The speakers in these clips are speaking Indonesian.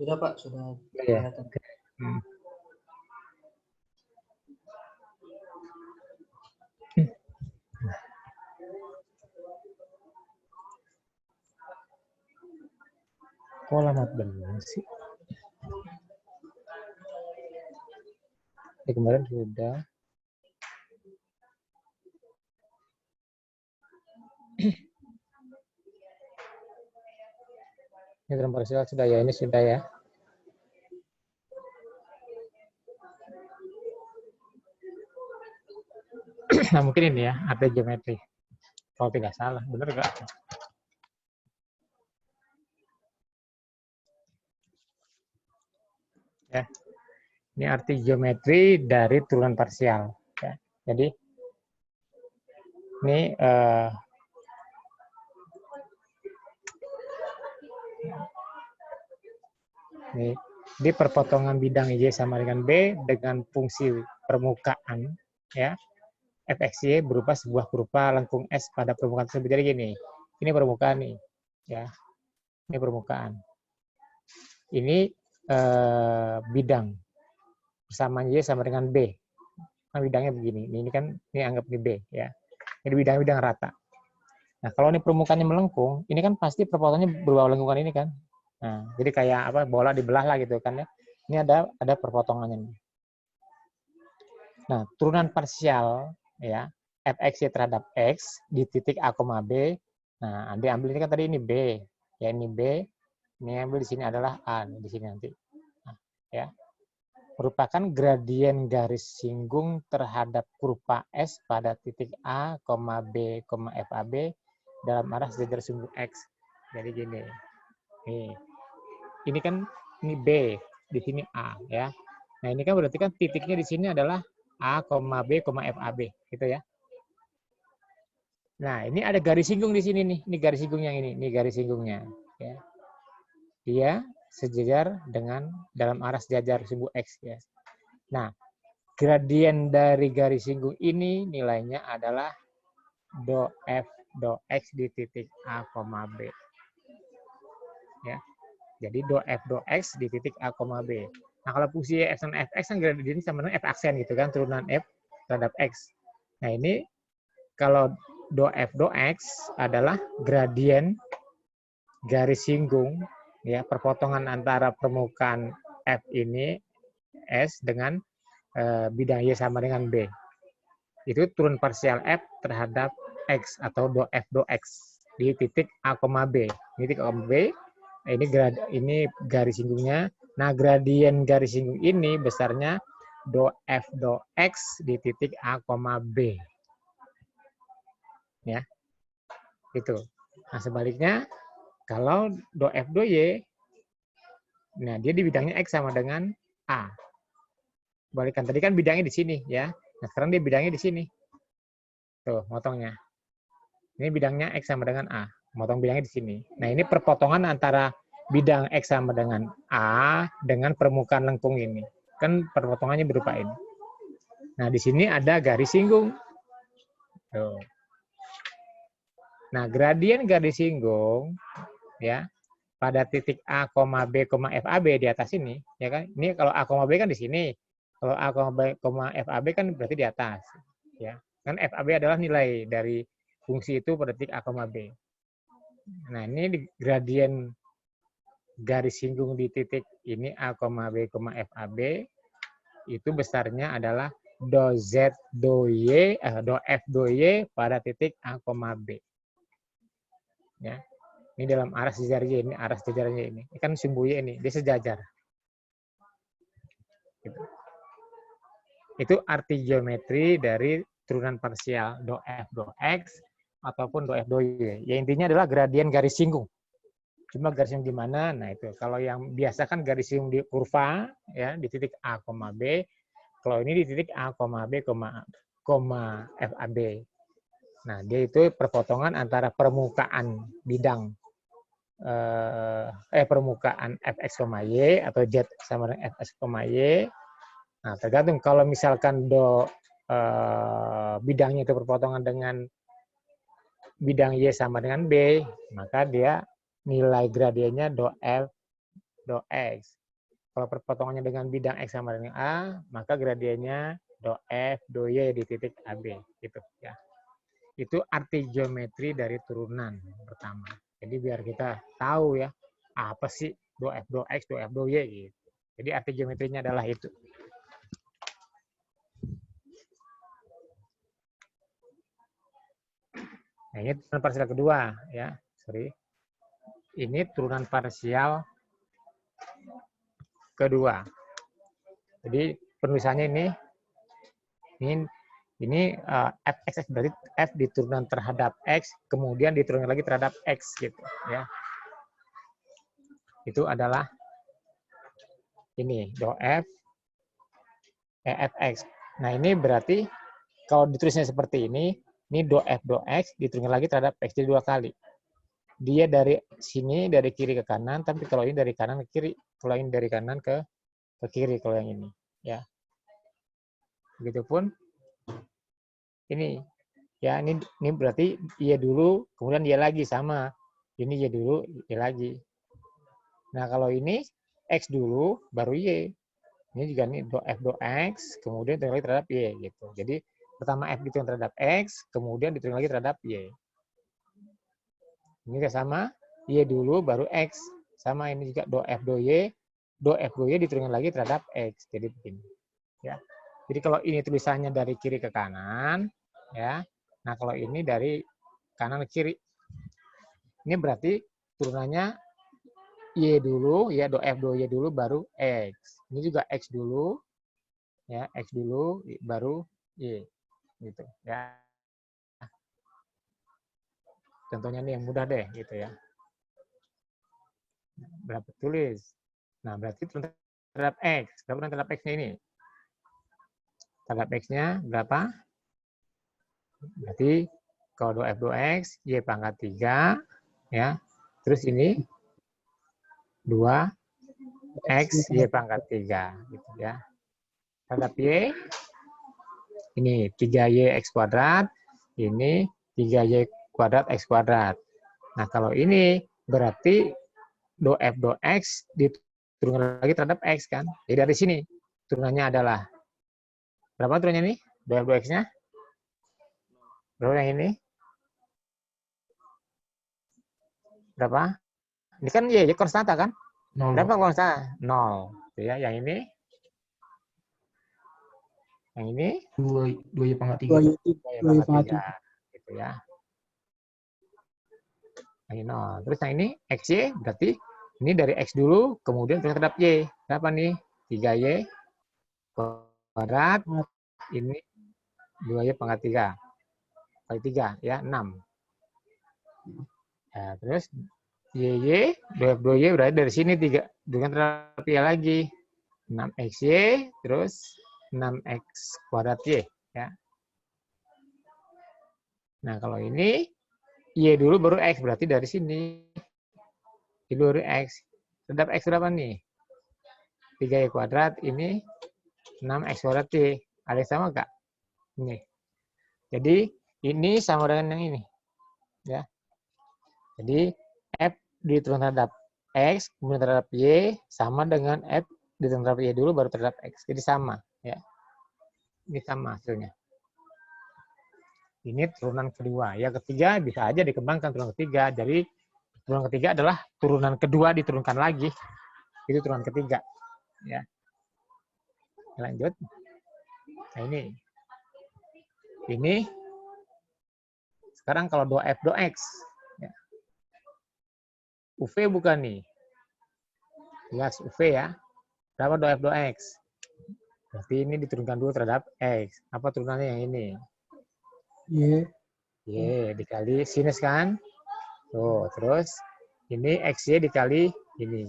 Sudah Pak, sudah Ya. kelihatan. Kok alamat benar sih? Kemarin sudah. Ini dalam parsial sudah ya, ini sudah ya. Nah, mungkin ini ya, arti geometri. Kalau tidak salah, benar nggak? Ya, ini arti geometri dari turunan parsial. Ya. Jadi ini di perpotongan bidang Y sama dengan B dengan fungsi permukaan, ya, fxy berupa sebuah kurva lengkung S pada permukaan tersebut. Jadi gini, ini permukaan nih, ya, ini permukaan. Ini bidang persamaan Y sama dengan B. Nah, bidangnya begini. Ini kan ini anggap ini B, ya. Ini bidang rata. Nah, kalau ini permukaannya melengkung, ini kan pasti perpotongannya berupa lengkungan ini kan. Nah, jadi kayak apa, bola dibelah lah gitu kan ya. Ini ada perpotongannya. Nah, turunan parsial ya fx terhadap x di titik a, b. Nah, diambil ini kan tadi ini b, ya ini b. Ini ambil di sini adalah a di sini nanti. Nah, ya. Merupakan gradien garis singgung terhadap kurva S pada titik A, B, FAB dalam arah sejajar sumbu X. Jadi gini. Nih. Ini kan ini B, di sini A ya. Nah, ini kan berarti kan titiknya di sini adalah A, B, FAB gitu ya. Nah, ini ada garis singgung di sini nih. Ini garis singgung yang ini garis singgungnya ya. Dia sejajar dengan dalam arah sejajar sumbu X ya. Nah, gradien dari garis singgung ini nilainya adalah do F do X di titik A, B. Ya. Jadi do F do X di titik A, B. Nah, kalau fungsi F dan Fx kan gradien sama dengan F aksen gitu kan, turunan F terhadap X. Nah, ini kalau do F do X adalah gradien garis singgung ya, perpotongan antara permukaan F ini S dengan bidang Y sama dengan B. Itu turun parsial F terhadap X atau do F do X di titik A, B. Ini titik A, B. Ini garis singgungnya. Nah, gradien garis singgung ini besarnya do F do X di titik A, B. Ya. Itu. Nah, sebaliknya kalau do F do Y, nah dia di bidangnya X sama dengan A. Balikan tadi kan bidangnya di sini ya. Nah, sekarang dia bidangnya di sini. Tuh, motongnya. Ini bidangnya X sama dengan A. Motong bidangnya di sini. Nah, ini perpotongan antara bidang X sama dengan A dengan permukaan lengkung ini. Kan perpotongannya berupa ini. Nah, di sini ada garis singgung. Tuh. Nah, gradien garis singgung ya pada titik A, B, FAB di atas ini, ya kan? Ini kalau A, B kan di sini. Kalau A, B, FAB kan berarti di atas, ya. Kan FAB adalah nilai dari fungsi itu pada titik A, B. Nah, ini di gradien garis singgung di titik ini A, B, FAB itu besarnya adalah do Z do Y, do F do Y pada titik A, B. Ya. Ini dalam arah sejajar Y, ini arah sejajarnya ini. Ini kan sumbu Y ini, dia sejajar. Gitu. Itu arti geometri dari turunan parsial do F do X ataupun do F do Y. Ya, intinya adalah gradien garis singgung. Cuma garis singgung gimana? Nah, itu. Kalau yang biasa kan garis singgung di kurva ya di titik A, B. Kalau ini di titik A, B, FAB. Nah, dia itu perpotongan antara permukaan bidang permukaan Fx, Y atau Z sama dengan Fx, Y. Nah, tergantung kalau misalkan do bidangnya itu perpotongan dengan bidang Y sama dengan B, maka dia nilai gradiennya do F do X. Kalau perpotongannya dengan bidang X sama dengan A, maka gradiennya do F, do Y di titik AB. Gitu, ya. Itu arti geometri dari turunan pertama. Jadi biar kita tahu ya, apa sih do F, do X, do F, do Y. Gitu. Jadi arti geometrinya adalah itu. Nah, ini turunan parsial kedua, ya. Sorry. Ini turunan parsial kedua. Jadi penulisannya ini fx berarti f diturunan terhadap x, kemudian diturunkan lagi terhadap x gitu, ya. Itu adalah ini do f fx. Nah, ini berarti kalau ditulisnya seperti ini do f do x diturunkan lagi terhadap x, jadi 2 kali. Dia dari sini dari kiri ke kanan, tapi kalau ini dari kanan ke kiri, kalau ini dari kanan ke kiri kalau yang ini, ya. Begitupun ini, ya, ini berarti Y dulu, kemudian Y lagi, sama. Ini Y dulu, Y lagi. Nah, kalau ini X dulu, baru Y. Ini juga nih do F do X, kemudian diturunkan lagi terhadap Y gitu. Jadi pertama F diturunkan terhadap X, kemudian diturunkan lagi terhadap Y. Ini juga sama, Y dulu baru X. Sama ini juga do F do Y diturunkan lagi terhadap X. Jadi begini. Ya. Jadi kalau ini tulisannya dari kiri ke kanan, ya. Nah, kalau ini dari kanan ke kiri. Ini berarti turunannya Y dulu, ya, do F do Y dulu baru X. Ini juga X dulu, ya, X dulu baru Y. Gitu, ya. Contohnya ini yang mudah deh, gitu ya. Berapa tulis? Nah, berarti terhadap X. Berapa terhadap X-nya ini? Terhadap X-nya berapa? Berarti kalau do F do X, Y pangkat 3, ya. Terus ini 2X, Y pangkat 3, gitu ya. Terhadap Y, ini 3Y X kuadrat, ini 3Y kuadrat X kuadrat. Nah, kalau ini berarti do F do X diturunkan lagi terhadap X kan. Jadi dari sini turunannya adalah berapa turunannya nih? Do F do X-nya? Berapa yang ini? Berapa? Ini kan Y konstanta kan? 0. Berapa konstanta? 0. Ya, yang ini? Yang ini? 2Y pangkat 3. 2Y pangkat 3. Gitu ya. Yang ini 0. Terus yang ini XY berarti ini dari X dulu, kemudian terhadap Y. Berapa nih? 3Y kuadrat. Ini 2Y pangkat 3. Kali 3, ya, 6. Nah, terus YY, 2Y berarti dari sini 3. Dengan terhadap Y lagi. 6XY, terus 6X kuadrat Y. Ya. Nah, kalau ini Y dulu baru X, berarti dari sini. Y baru X. Terhadap X berapa nih? 3Y kuadrat, ini 6X kuadrat Y. Ada yang sama nggak? Ini. Jadi, ini sama dengan yang ini. Ya. Jadi, F diturunkan terhadap X, kemudian terhadap Y, sama dengan F diturunkan terhadap Y dulu, baru terhadap X. Jadi sama. Ya. Ini sama hasilnya. Ini turunan kedua. Yang ketiga bisa aja dikembangkan turunan ketiga. Jadi, turunan ketiga adalah turunan kedua diturunkan lagi. Itu turunan ketiga. Ya. Lanjut. Nah, ini sekarang kalau do F do X, ya. UV bukan nih? Jelas UV ya. Berapa do F do X? Berarti ini diturunkan dulu terhadap X. Apa turunannya yang ini? Y. Y dikali sinus kan? Tuh, terus ini XY dikali ini.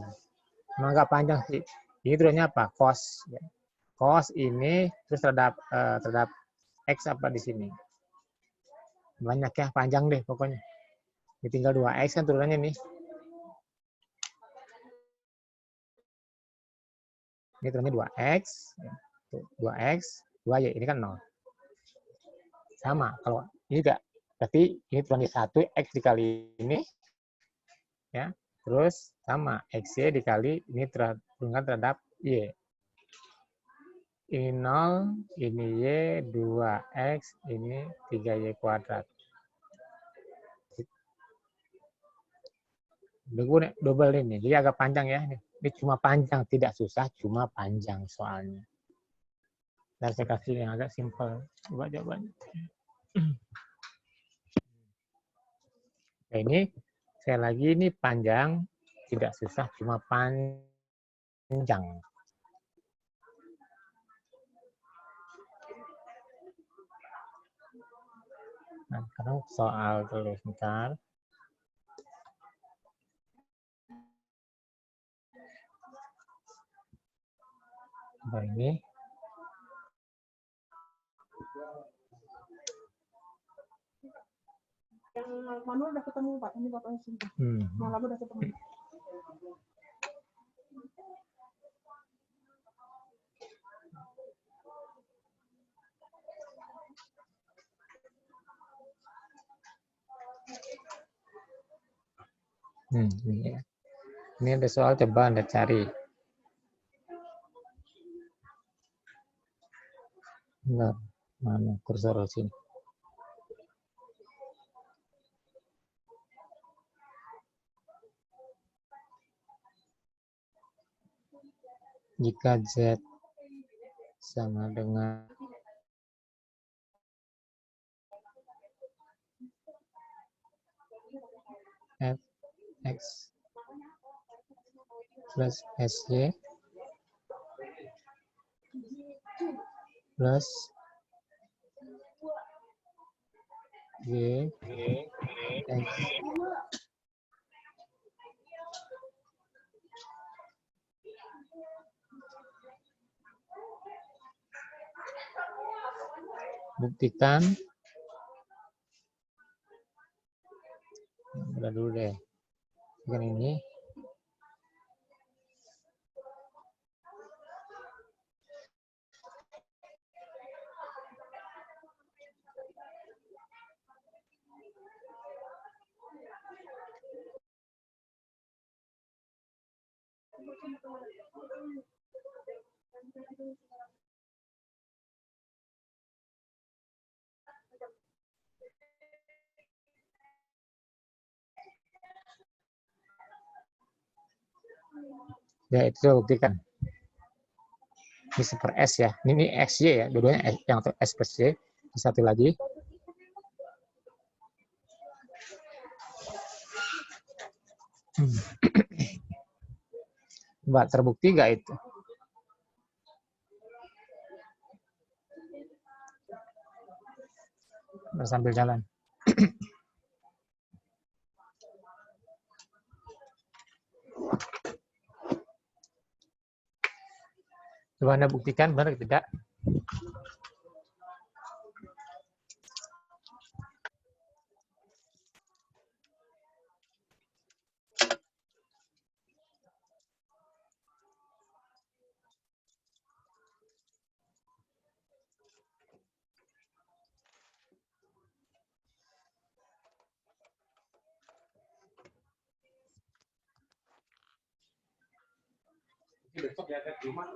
Emang nggak panjang sih. Ini turunannya apa? Cos. Ya. Cos ini terus terhadap X apa di sini? Banyak ya, panjang deh pokoknya. Ini tinggal 2X kan turunannya nih. Ini turunnya 2X. 2X, 2Y. Ini kan 0. Sama. Kalau ini juga. Berarti ini turunnya 1X dikali ini. Ya. Terus sama, XY dikali ini terhubungan terhadap Y. Ini 0, ini Y, 2X, ini 3Y kuadrat. Double ini, jadi agak panjang ya. Ini cuma panjang, tidak susah, cuma panjang soalnya. Dan saya kasih yang agak simpel. Coba jawabannya. Nah, ini saya lagi ini panjang, tidak susah, cuma panjang. Nah, sekarang soal dulu sebentar. Coba ini. Yang manual udah ketemu Pak, ini Bapaknya simpan. Yang lama udah ketemu. Ini ya. Ini ada soal, coba Anda cari. Benar, mana kursor sini. Jika Z sama dengan Fx plus Sy plus Y X buktikan. Udah dulu deh. Dengan ini. Ya, itu saya buktikan. Ini per S ya. Ini XY ya. Dua-duanya yang S per Y. Satu lagi. Mbak, terbukti nggak itu? Sambil jalan. Coba Anda buktikan benar atau tidak. Besok ya, di rumah.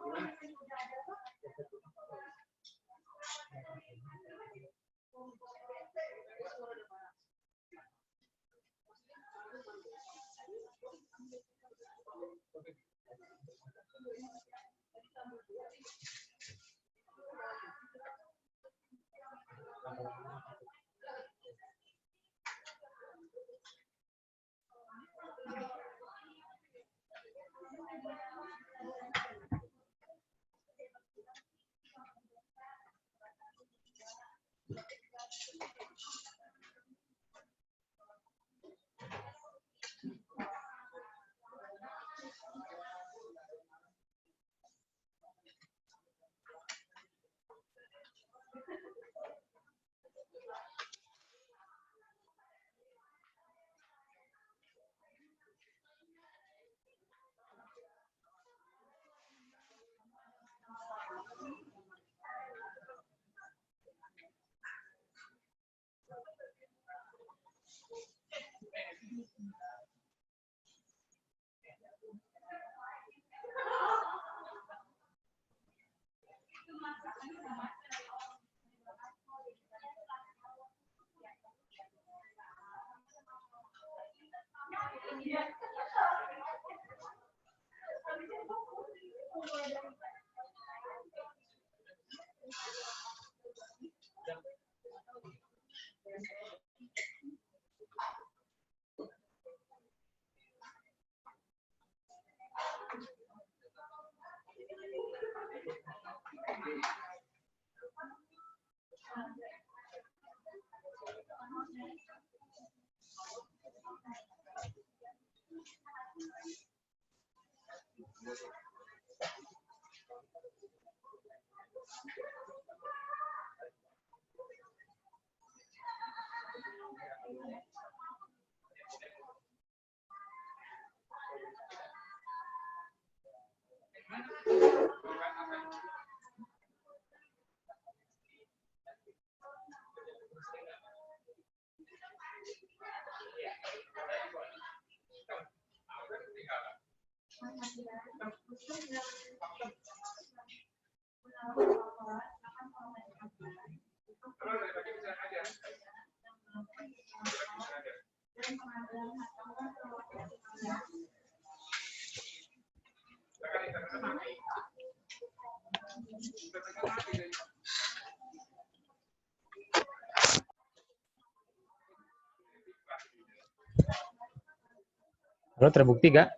Halo, terbukti nggak?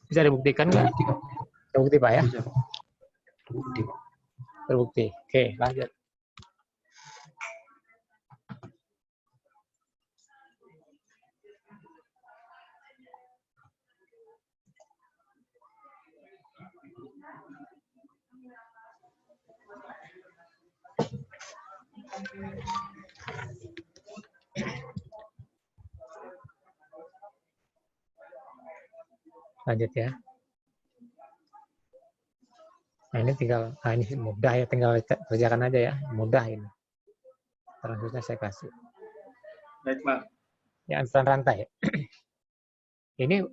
Bisa dibuktikan nggak? Terbukti, Pak. Terbukti, Pak ya? Bisa, Pak. Terbukti, Pak. Terbukti. Oke, lanjut. Lanjut ya. Nah, ini tinggal, ini mudah ya, tinggal kerjakan aja ya, mudah ini. Selanjutnya saya kasih. Baik, Pak. Ya, antaran rantai. Ini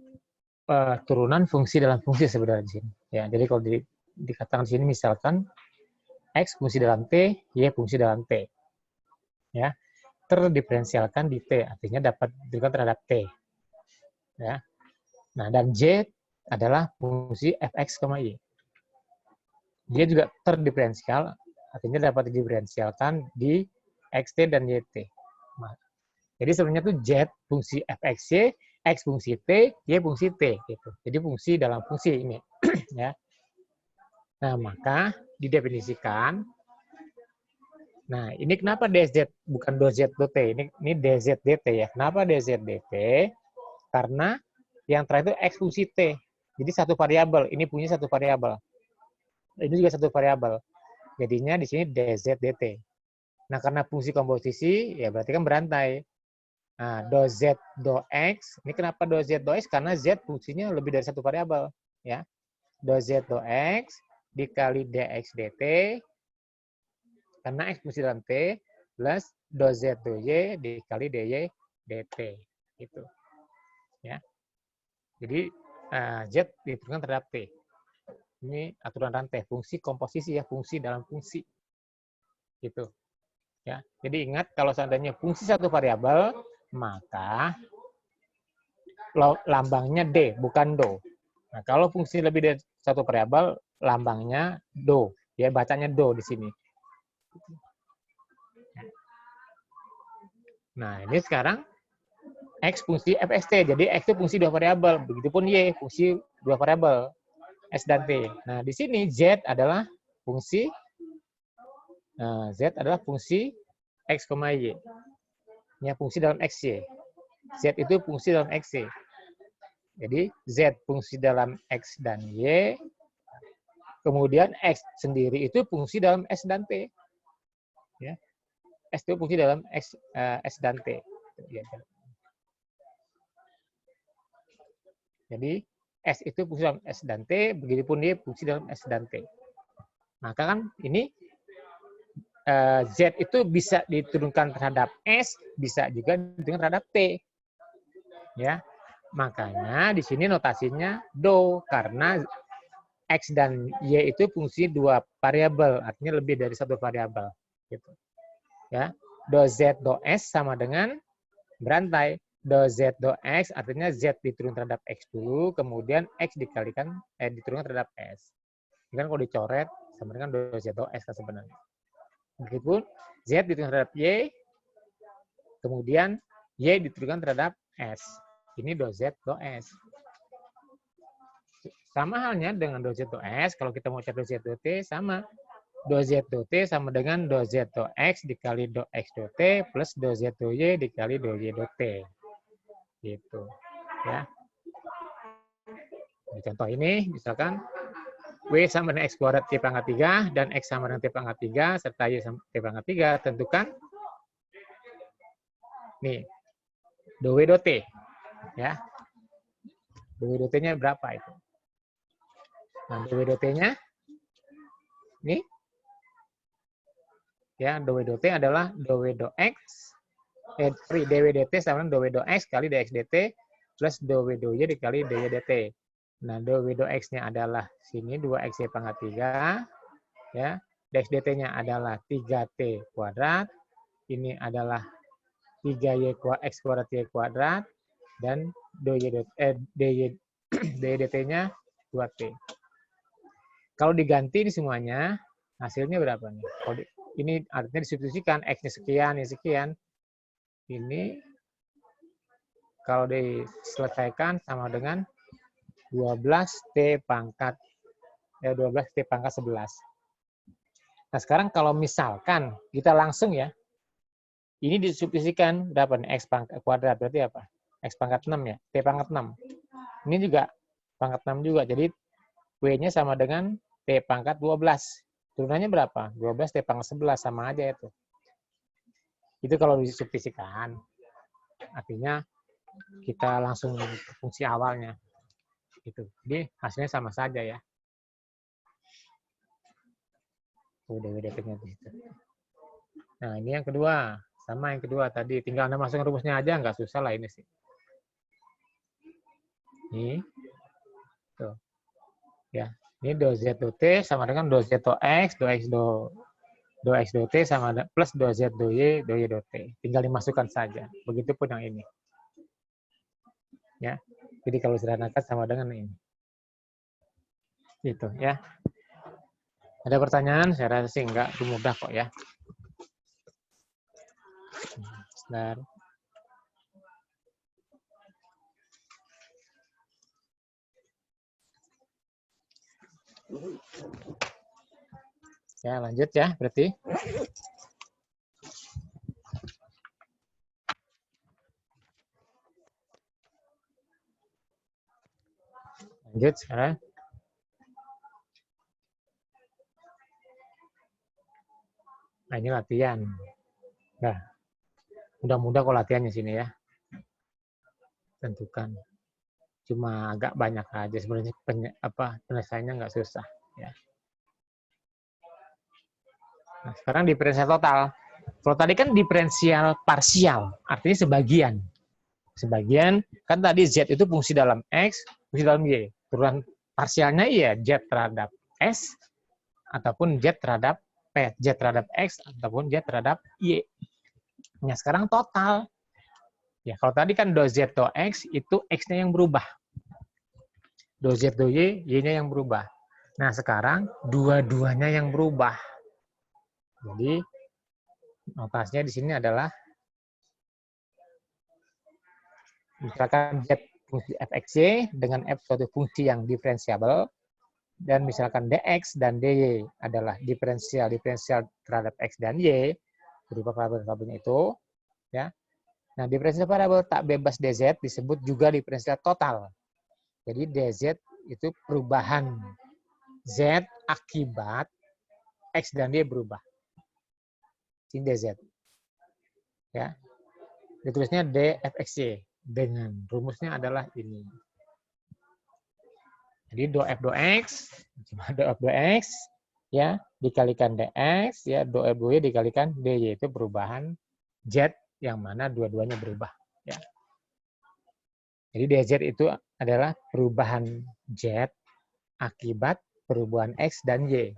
turunan fungsi dalam fungsi sebenarnya di sini. Ya, jadi kalau dikatakan di sini misalkan X fungsi dalam T, Y fungsi dalam T. Ya, terdiferensialkan di T, artinya dapat diberikan terhadap T. Ya. Nah, dan Z adalah fungsi fx, y. Dia juga terdiferensial, artinya dapat didiferensialkan di xt dan yt. Nah, jadi sebenarnya itu Z fungsi fxy, X fungsi T, Y fungsi T. Gitu. Jadi fungsi dalam fungsi ini. Ya. Nah, maka didefinisikan. Nah, ini kenapa dz bukan dz dt? Ini dz dt ya. Kenapa dz dt? Karena yang terakhir itu x fungsi t. Jadi satu variabel. Ini punya satu variabel. Ini juga satu variabel. Jadinya di sini dz dt. Nah, karena fungsi komposisi ya berarti kan berantai. Nah, do z do x. Ini kenapa do z do x? Karena z fungsinya lebih dari satu variabel. Ya. Do z do x dikali dx dt. Karena x fungsi dalam T plus do Z do Y dikali dy dt. Gitu. Ya. Jadi Z diturunkan terhadap T. Ini aturan rantai, fungsi komposisi ya, fungsi dalam fungsi. Gitu. Ya. Jadi ingat kalau seandainya fungsi satu variabel, maka lambangnya D, bukan do. Nah, kalau fungsi lebih dari satu variabel, lambangnya do. Ya, bacanya do di sini. Nah, ini sekarang X fungsi fxt. Jadi X itu fungsi dua variabel. Begitupun Y fungsi dua variabel. S dan T. Nah, di sini Z adalah fungsi Z adalah fungsi X, Y. Ya, fungsi dalam XY. Z itu fungsi dalam XY. Jadi Z fungsi dalam X dan Y. Kemudian X sendiri itu fungsi dalam S dan T. Ya. S itu fungsi dalam X, S dan T. Jadi S itu fungsi dalam S dan T, begitupun Y fungsi dalam S dan T. Maka kan ini Z itu bisa diturunkan terhadap S, bisa juga diturunkan terhadap T. Ya, makanya di sini notasinya do karena X dan Y itu fungsi dua variabel, artinya lebih dari satu variabel. Gitu. Ya, do Z do S sama dengan berantai. do Z do X artinya Z diturunkan terhadap X dulu, kemudian X dikalikan, diturunkan terhadap S. Ini kan kalau dicoret, sama dengan do Z do S kan sebenarnya. Begitupun Z diturunkan terhadap Y, kemudian Y diturunkan terhadap S. Ini do Z do S. Sama halnya dengan do Z do S, kalau kita mau cari do Z do T, sama. Do Z do T sama dengan do Z do X dikali do X do T plus do Z do Y dikali do Y do T. Gitu. Ya. Di contoh ini, misalkan W sama dengan X kuadrat T pangkat 3 dan X sama dengan T pangkat 3 serta Y sama T pangkat 3, tentukan nih, do W do T. Ya. Do W do T-nya berapa itu? Nah, do W do T-nya ini ya, do W do T adalah do W do X, dw dt sama dengan do W do X kali dx dt plus do W do Y dikali dy dt. Nah, do W do X-nya adalah sini 2x pangkat 3, ya. Dx dt-nya adalah 3t kuadrat, ini adalah 3y x kuadrat y kuadrat, dan dy dt-nya 2t. Kalau diganti ini semuanya, hasilnya berapa nih? Kalau ini artinya disubstitusikan, X-nya sekian, ya sekian. Ini kalau diselesaikan sama dengan 12T pangkat 11. Nah, sekarang kalau misalkan kita langsung ya, ini disubstitusikan berapa nih? X pangkat kuadrat, berarti apa? X pangkat 6 ya, T pangkat 6. Ini juga pangkat 6 juga, jadi W-nya sama dengan T pangkat 12. Turunannya berapa? 12 T pangkat 11, sama aja itu. Itu kalau disubstitusikan. Artinya kita langsung fungsi awalnya. Gitu. Jadi hasilnya sama saja ya. Udah nya di situ. Nah, ini yang kedua. Sama yang kedua tadi. Tinggal Anda masukkan rumusnya aja, nggak susah lah ini sih. Ini. Tuh. Ya. Ini do Z do T sama dengan do Z do X, do X do X do T sama plus do Z do Y do T. Tinggal dimasukkan saja. Begitupun yang ini. Ya. Jadi kalau sederhanakan sama dengan ini. Gitu ya. Ada pertanyaan? Saya rasa sih enggak, itu mudah kok ya. Sebentar. Ya, lanjut ya, berarti. Lanjut sekarang. Nah, ini latihan. Nah, mudah-mudah kok latihannya sini ya. Tentukan. Cuma agak banyak aja sebenarnya penyelesaiannya nggak susah ya. Nah, sekarang diferensial total. Kalau tadi kan diferensial parsial, artinya sebagian. Sebagian kan tadi Z itu fungsi dalam X, fungsi dalam Y. Turunan parsialnya iya Z terhadap S ataupun Z terhadap P, Z terhadap X ataupun Z terhadap Y. Nah, sekarang total. Ya, kalau tadi kan do Z do X itu X-nya yang berubah. Do Z do Y, Y-nya yang berubah. Nah, sekarang dua-duanya yang berubah. Jadi notasinya di sini adalah misalkan Z fungsi fxy dengan F suatu fungsi yang diferensiabel, dan misalkan dx dan dy adalah diferensial terhadap X dan Y, berupa parabel-parabelnya itu. Ya. Nah, diferensial parabel tak bebas dz disebut juga diferensial total. Jadi dz itu perubahan Z akibat X dan Y berubah. Ini dz. Ya. Ditulisnya dfxy. Dengan rumusnya adalah ini. Jadi do f do x, do f do x, ya dikalikan dx, ya do f do y dikalikan dy, itu perubahan z yang mana dua-duanya berubah. Ya. Jadi dz itu adalah perubahan z akibat perubahan x dan y.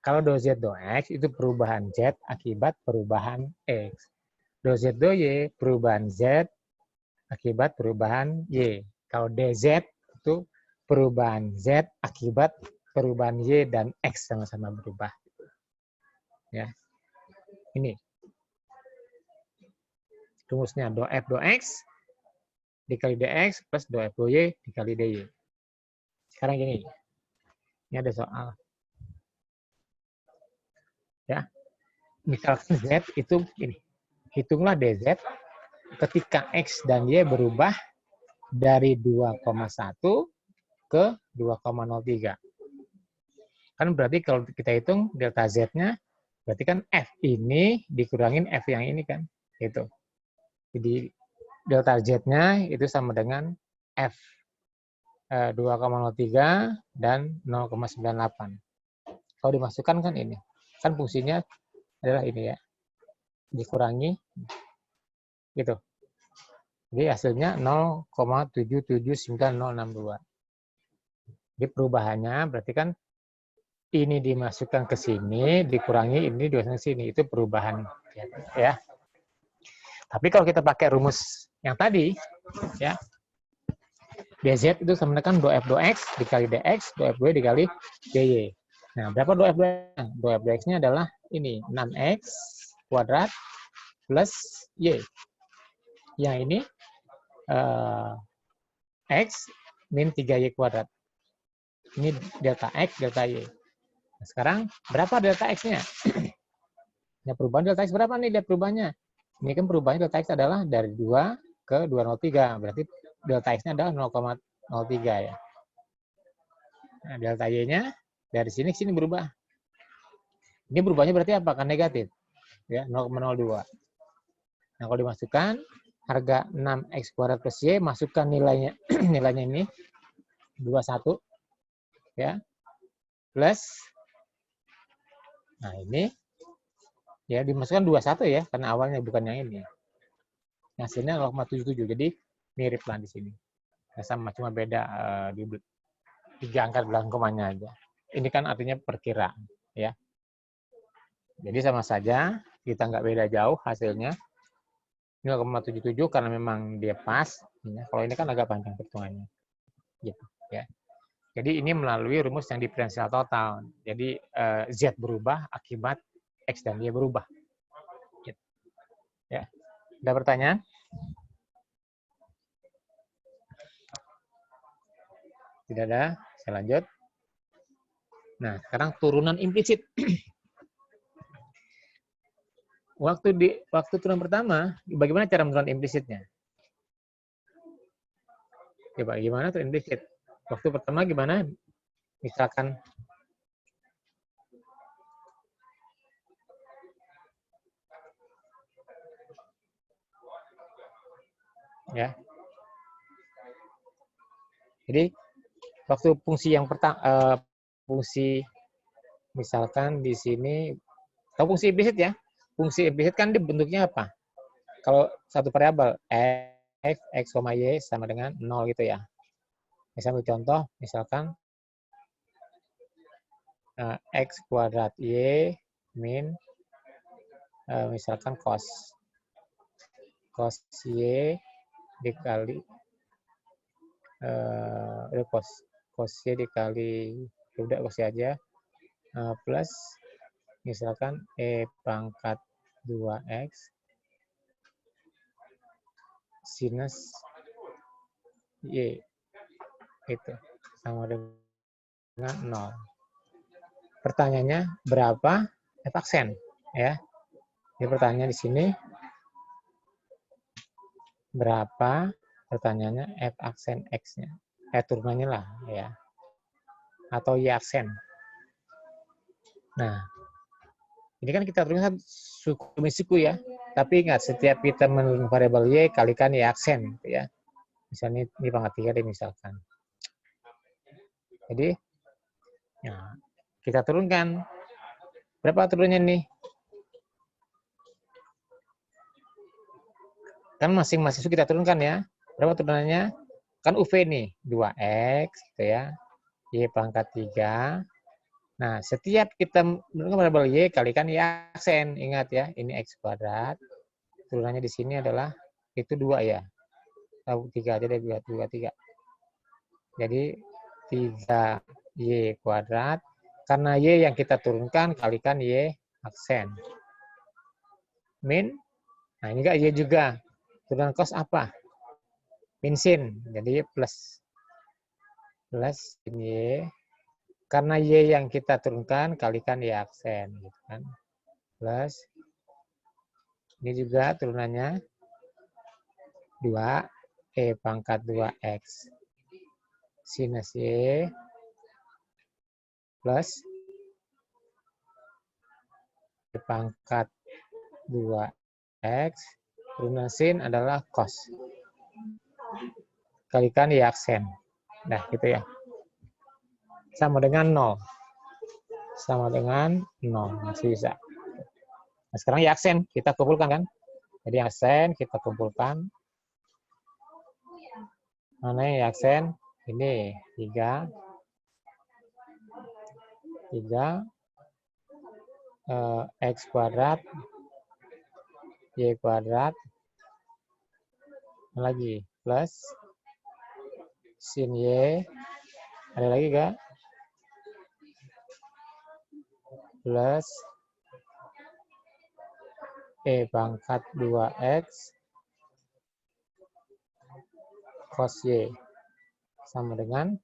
Kalau do z do x itu perubahan z akibat perubahan x. Do Z do Y, perubahan Z akibat perubahan Y. Kalau DZ itu perubahan Z akibat perubahan Y dan X sama-sama berubah. Ya. Ini. Rumusnya do F do X dikali dx plus do F do Y dikali dy. Sekarang gini. Ini ada soal. Ya. Misalkan Z itu ini. Hitunglah DZ ketika X dan Y berubah dari 2,1 ke 2,03. Kan berarti kalau kita hitung delta Z-nya, berarti kan F ini dikurangin F yang ini kan. Itu. Jadi delta Z-nya itu sama dengan F 2,03 dan 0,98. Kalau dimasukkan kan ini. Kan fungsinya adalah ini ya. Dikurangi gitu. Jadi hasilnya 0,779062. Jadi perubahannya berarti kan ini dimasukkan ke sini, dikurangi ini dimasukkan ke sini. Itu perubahan ya. Tapi kalau kita pakai rumus yang tadi ya. DZ itu sama dengan do F do X dikali dx, do F do Y dikali dy. Nah, berapa do F do X? Do F do X-nya adalah ini 6x kuadrat plus y. Yang ini x min 3y kuadrat. Ini delta x, delta y. Nah, sekarang berapa delta x-nya? Ya, perubahan delta x berapa nih lihat perubahannya? Ini kan perubahannya delta x adalah dari 2 ke 203. Berarti delta x-nya adalah 0,03 ya. Nah, delta y-nya dari sini ke sini berubah. Ini berubahnya berarti apa? Kan negatif. Ya, 0,02. Nah, kalau dimasukkan harga 6x kuadrat plus y, masukkan nilainya nilainya ini 21 ya. Plus nah ini ya dimasukkan 21 ya karena awalnya bukan yang ini. Hasilnya 0,77. Jadi mirip lah di sini. Ya, sama cuma beda di 3 angka belakang komanya aja. Ini kan artinya perkiraan ya. Jadi sama saja kita nggak beda jauh hasilnya. 0,77 karena memang dia pas. Ya. Kalau ini kan agak panjang perhitungannya. Gitu, ya. Jadi ini melalui rumus yang diferensial total. Jadi Z berubah akibat X dan Y berubah. Gitu. Ya. Ada pertanyaan? Tidak ada. Saya lanjut. Nah, sekarang turunan implisit. Waktu turunan pertama, bagaimana cara menentukan implisitnya? Coba gimana tuh implisit? Waktu pertama gimana? Misalkan ya. Jadi waktu fungsi yang pertama fungsi misalkan di sini atau fungsi implisit ya. Fungsi implisit kan bentuknya apa? Kalau satu variabel f, x, y sama dengan 0 gitu ya. Misalnya contoh, misalkan x kuadrat y min misalkan cos y dikali cos y dikali udah cos y aja plus misalkan e pangkat 2x sinus y itu sama dengan 0. Pertanyaannya berapa f aksen ya? Ini pertanyaan di sini berapa pertanyaannya f aksen x-nya? Turunannya lah ya. Atau y aksen. Nah, ini kan kita turunkan suku demi suku ya. Tapi ingat setiap kita menurunkan variabel y kalikan y aksen gitu ya. Misalnya ini pangkat 3 deh misalkan. Jadi ya, kita turunkan. Berapa turunnya nih? Kan masing-masing kita turunkan ya. Berapa turunannya? Kan UV nih, 2x gitu ya. Y pangkat 3. Nah, setiap kita menurunkan variabel y kalikan y aksen. Ingat ya, ini x kuadrat turunannya di sini adalah itu 2 ya. Tahu 3 aja deh, 2, 3. Jadi 3Y kuadrat. Karena Y yang kita turunkan, kalikan Y aksen. Min. Nah, ini enggak Y juga. Turunan cos apa? Min sin. Jadi plus. Plus sin Y. Karena Y yang kita turunkan, kalikan Y aksen. Gitu kan. Plus. Ini juga turunannya 2. E pangkat 2X. Sinus Y. Plus. E pangkat 2X. Turunan sin adalah cos. Kalikan Y aksen. Nah, gitu ya. Sama dengan 0. Sama dengan 0. Masih bisa. Nah, sekarang Y aksen kita kumpulkan kan. Jadi aksen kita kumpulkan. Mana yang Y aksen? Ini 3. 3 X kuadrat. Y kuadrat. Lagi. Plus. Sin Y. Ada lagi enggak? Plus E pangkat 2X cos Y sama dengan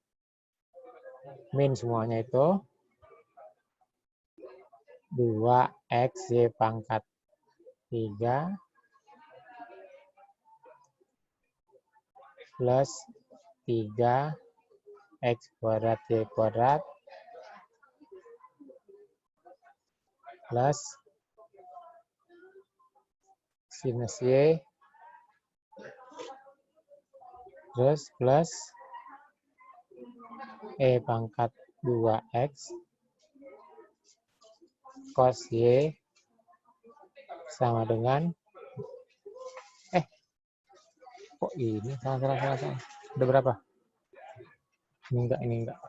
min semuanya itu 2X Y pangkat 3 plus 3X kuadrat Y kuadrat plus sinus Y terus plus E pangkat 2X cos Y sama dengan kok ini salah. Udah berapa? Ini enggak.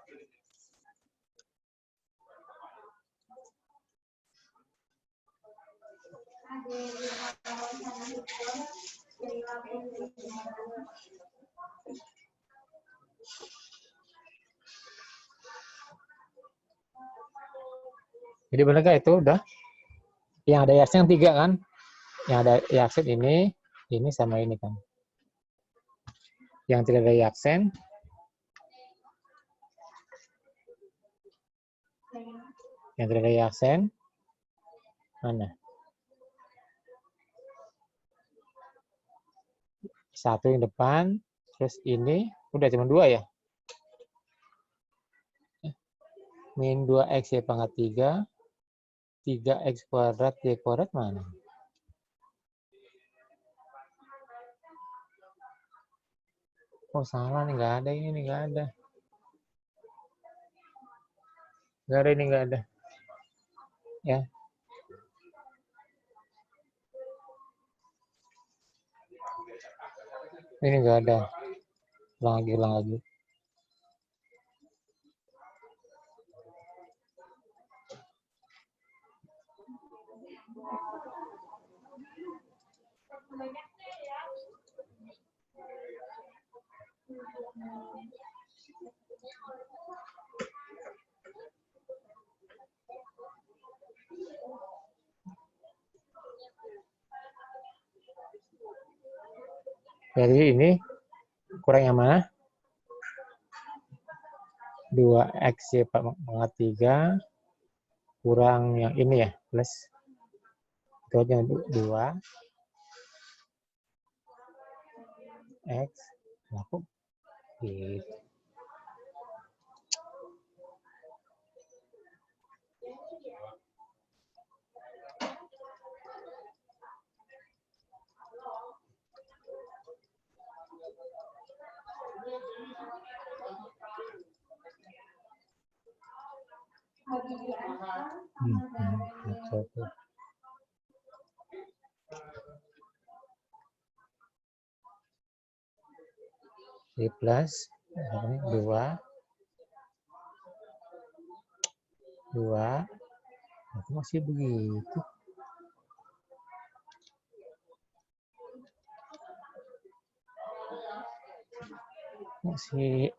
Jadi benar gak itu udah? Yang ada Y-aksen 3 kan? Yang ada Y-aksen ini sama ini kan. Yang tidak ada Y-aksen mana? 1 yang depan, terus ini udah cuma 2 ya? Min 2X Y pangkat 3, 3X kuadrat Y kuadrat mana? Oh salah nih, nggak ada ini, nggak ada. Ini nggak ada. Ya. Ini nggak ada. Ulang lagi. Jadi ini kurang yang mana? 2X Y pangkat 3 kurang yang ini ya, plus. Itu aja 2 X. Aku gitu. Y plus 2 aku masih begitu. Masih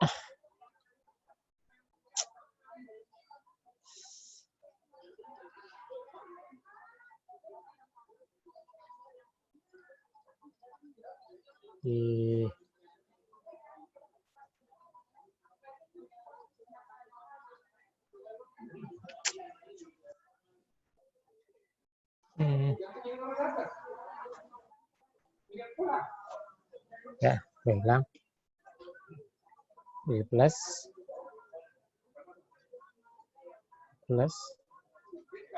di ya, bilang B plus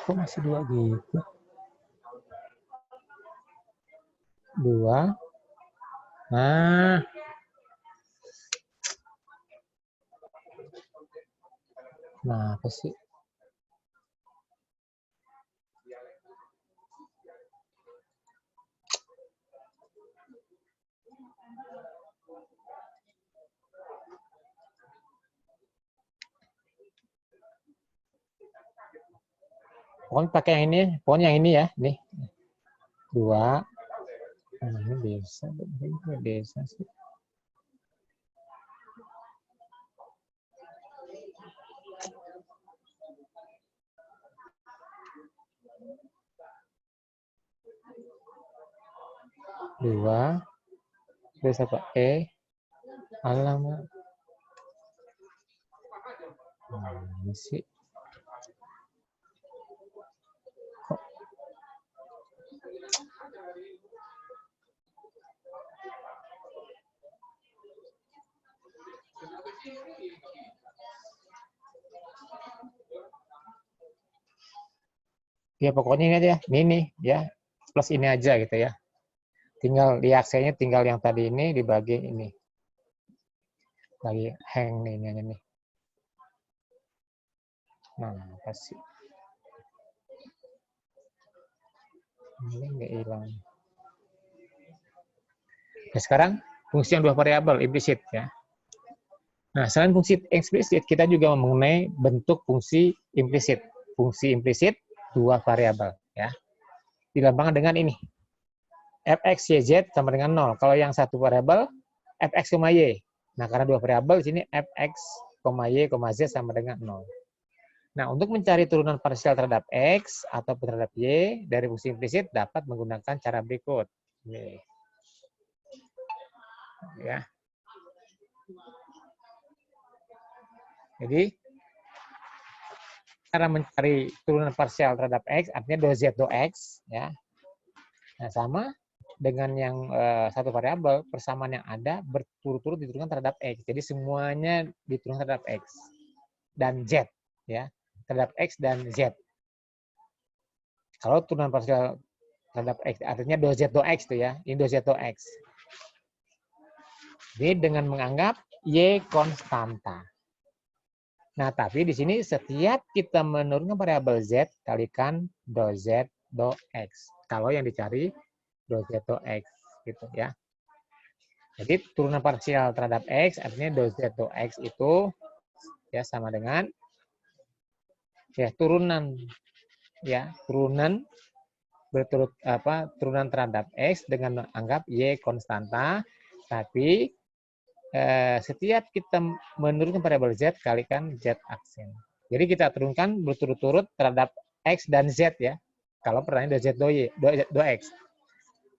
kok masih 2 gitu? 2. Nah, apa sih? Pokoknya pakai yang ini, pokoknya yang ini ya, nih. 2. Nah, ini bisa sih. Dua, terus apa? Alamak. Ini sih. Kok? Ya pokoknya ini aja, ini ya, plus ini aja gitu ya. Tinggal di aksesnya tinggal yang tadi ini dibagi ini. Lagi hang nih ini aja nih. Nah, apa sih? Ini nggak hilang. Nah, sekarang fungsi yang 2 variabel implisit ya. Nah, selain fungsi eksplisit, kita juga mengenai bentuk fungsi implisit. Fungsi implisit 2 variabel ya. Dilambangkan dengan ini. Fx, yz sama dengan 0. Kalau yang satu variabel fx, y. Nah, karena 2 variabel di sini fx, y, z sama dengan 0. Nah, untuk mencari turunan parsial terhadap x atau terhadap y dari fungsi implisit dapat menggunakan cara berikut. Nih. Ya. Jadi, cara mencari turunan parsial terhadap x artinya do z do x ya. Nah, sama dengan yang satu variabel, persamaan yang ada berturut-turut diturunkan terhadap x. Jadi semuanya diturunkan terhadap x dan z ya, terhadap x dan z. Kalau turunan parsial terhadap x artinya do z do x tuh ya, ini do z do x. Jadi dengan menganggap y konstanta. Nah, tapi di sini setiap kita menurunkan variabel z kalikan do z do x. Kalau yang dicari do z do x gitu ya. Jadi turunan parsial terhadap x artinya do z do x itu ya sama dengan ya turunan berturut turunan terhadap x dengan menganggap y konstanta, tapi setiap kita menurunkan variabel z kalikan z aksen. Jadi kita turunkan berturut-turut terhadap x dan z ya. Kalau pertanyaan do z do y do x.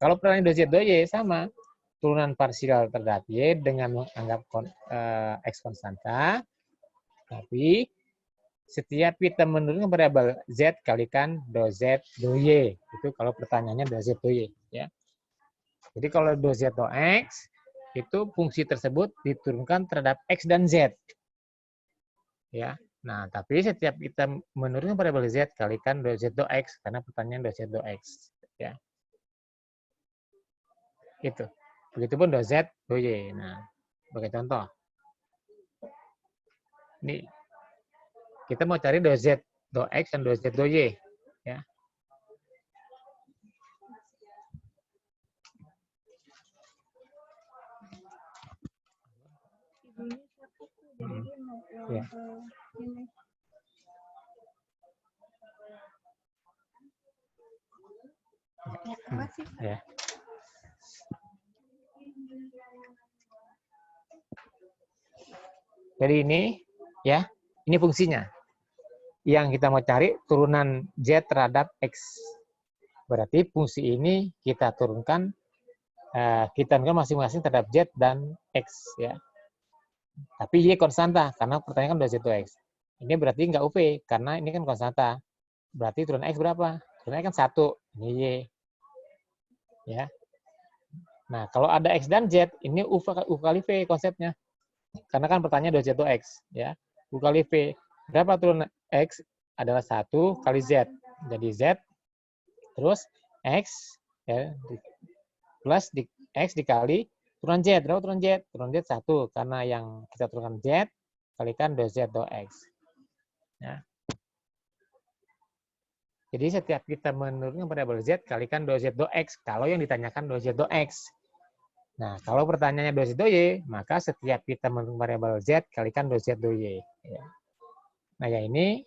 Kalau pertanyaan do z do y sama turunan parsial terhadap y dengan menganggap x konstanta, tapi setiap kita menurunkan variabel z kalikan do z do y. Itu kalau pertanyaannya do z do y ya. Jadi kalau do z do x itu fungsi tersebut diturunkan terhadap x dan z. Ya. Nah, tapi setiap kita menurunkan variabel z kalikan do z do x karena pertanyaan do z do x ya. Itu. Begitupun do z do y. Nah, sebagai contoh. Ini kita mau cari do z do x dan do z do y ya. Ya. Ya. Jadi ini ya, ini fungsinya. Yang kita mau cari turunan Z terhadap X. Berarti fungsi ini kita turunkan masing-masing terhadap Z dan X ya. Tapi Y konstanta karena pertanyaan kan udah Z2X. Ini berarti nggak UV karena ini kan konstanta. Berarti turunan X berapa? Turunan X kan 1. Ini Y. Ya. Nah, kalau ada X dan Z, ini U kali V konsepnya. Karena kan pertanyaan 2Z2X. Ya. U kali V. Berapa turunan X? Adalah 1 kali Z. Jadi Z, terus X, ya, plus X dikali turunan Z. Berapa turunan Z? Turunan Z 1. Karena yang kita turunkan Z, kalikan 2Z2X. Ya. Jadi setiap kita menurunkan variabel Z, kalikan 2Z2X. Kalau yang ditanyakan 2Z2X. Nah, kalau pertanyaannya 2Z2Y, maka setiap kita menurunkan variabel Z, kalikan 2Z2Y. Ya. Nah, ya ini,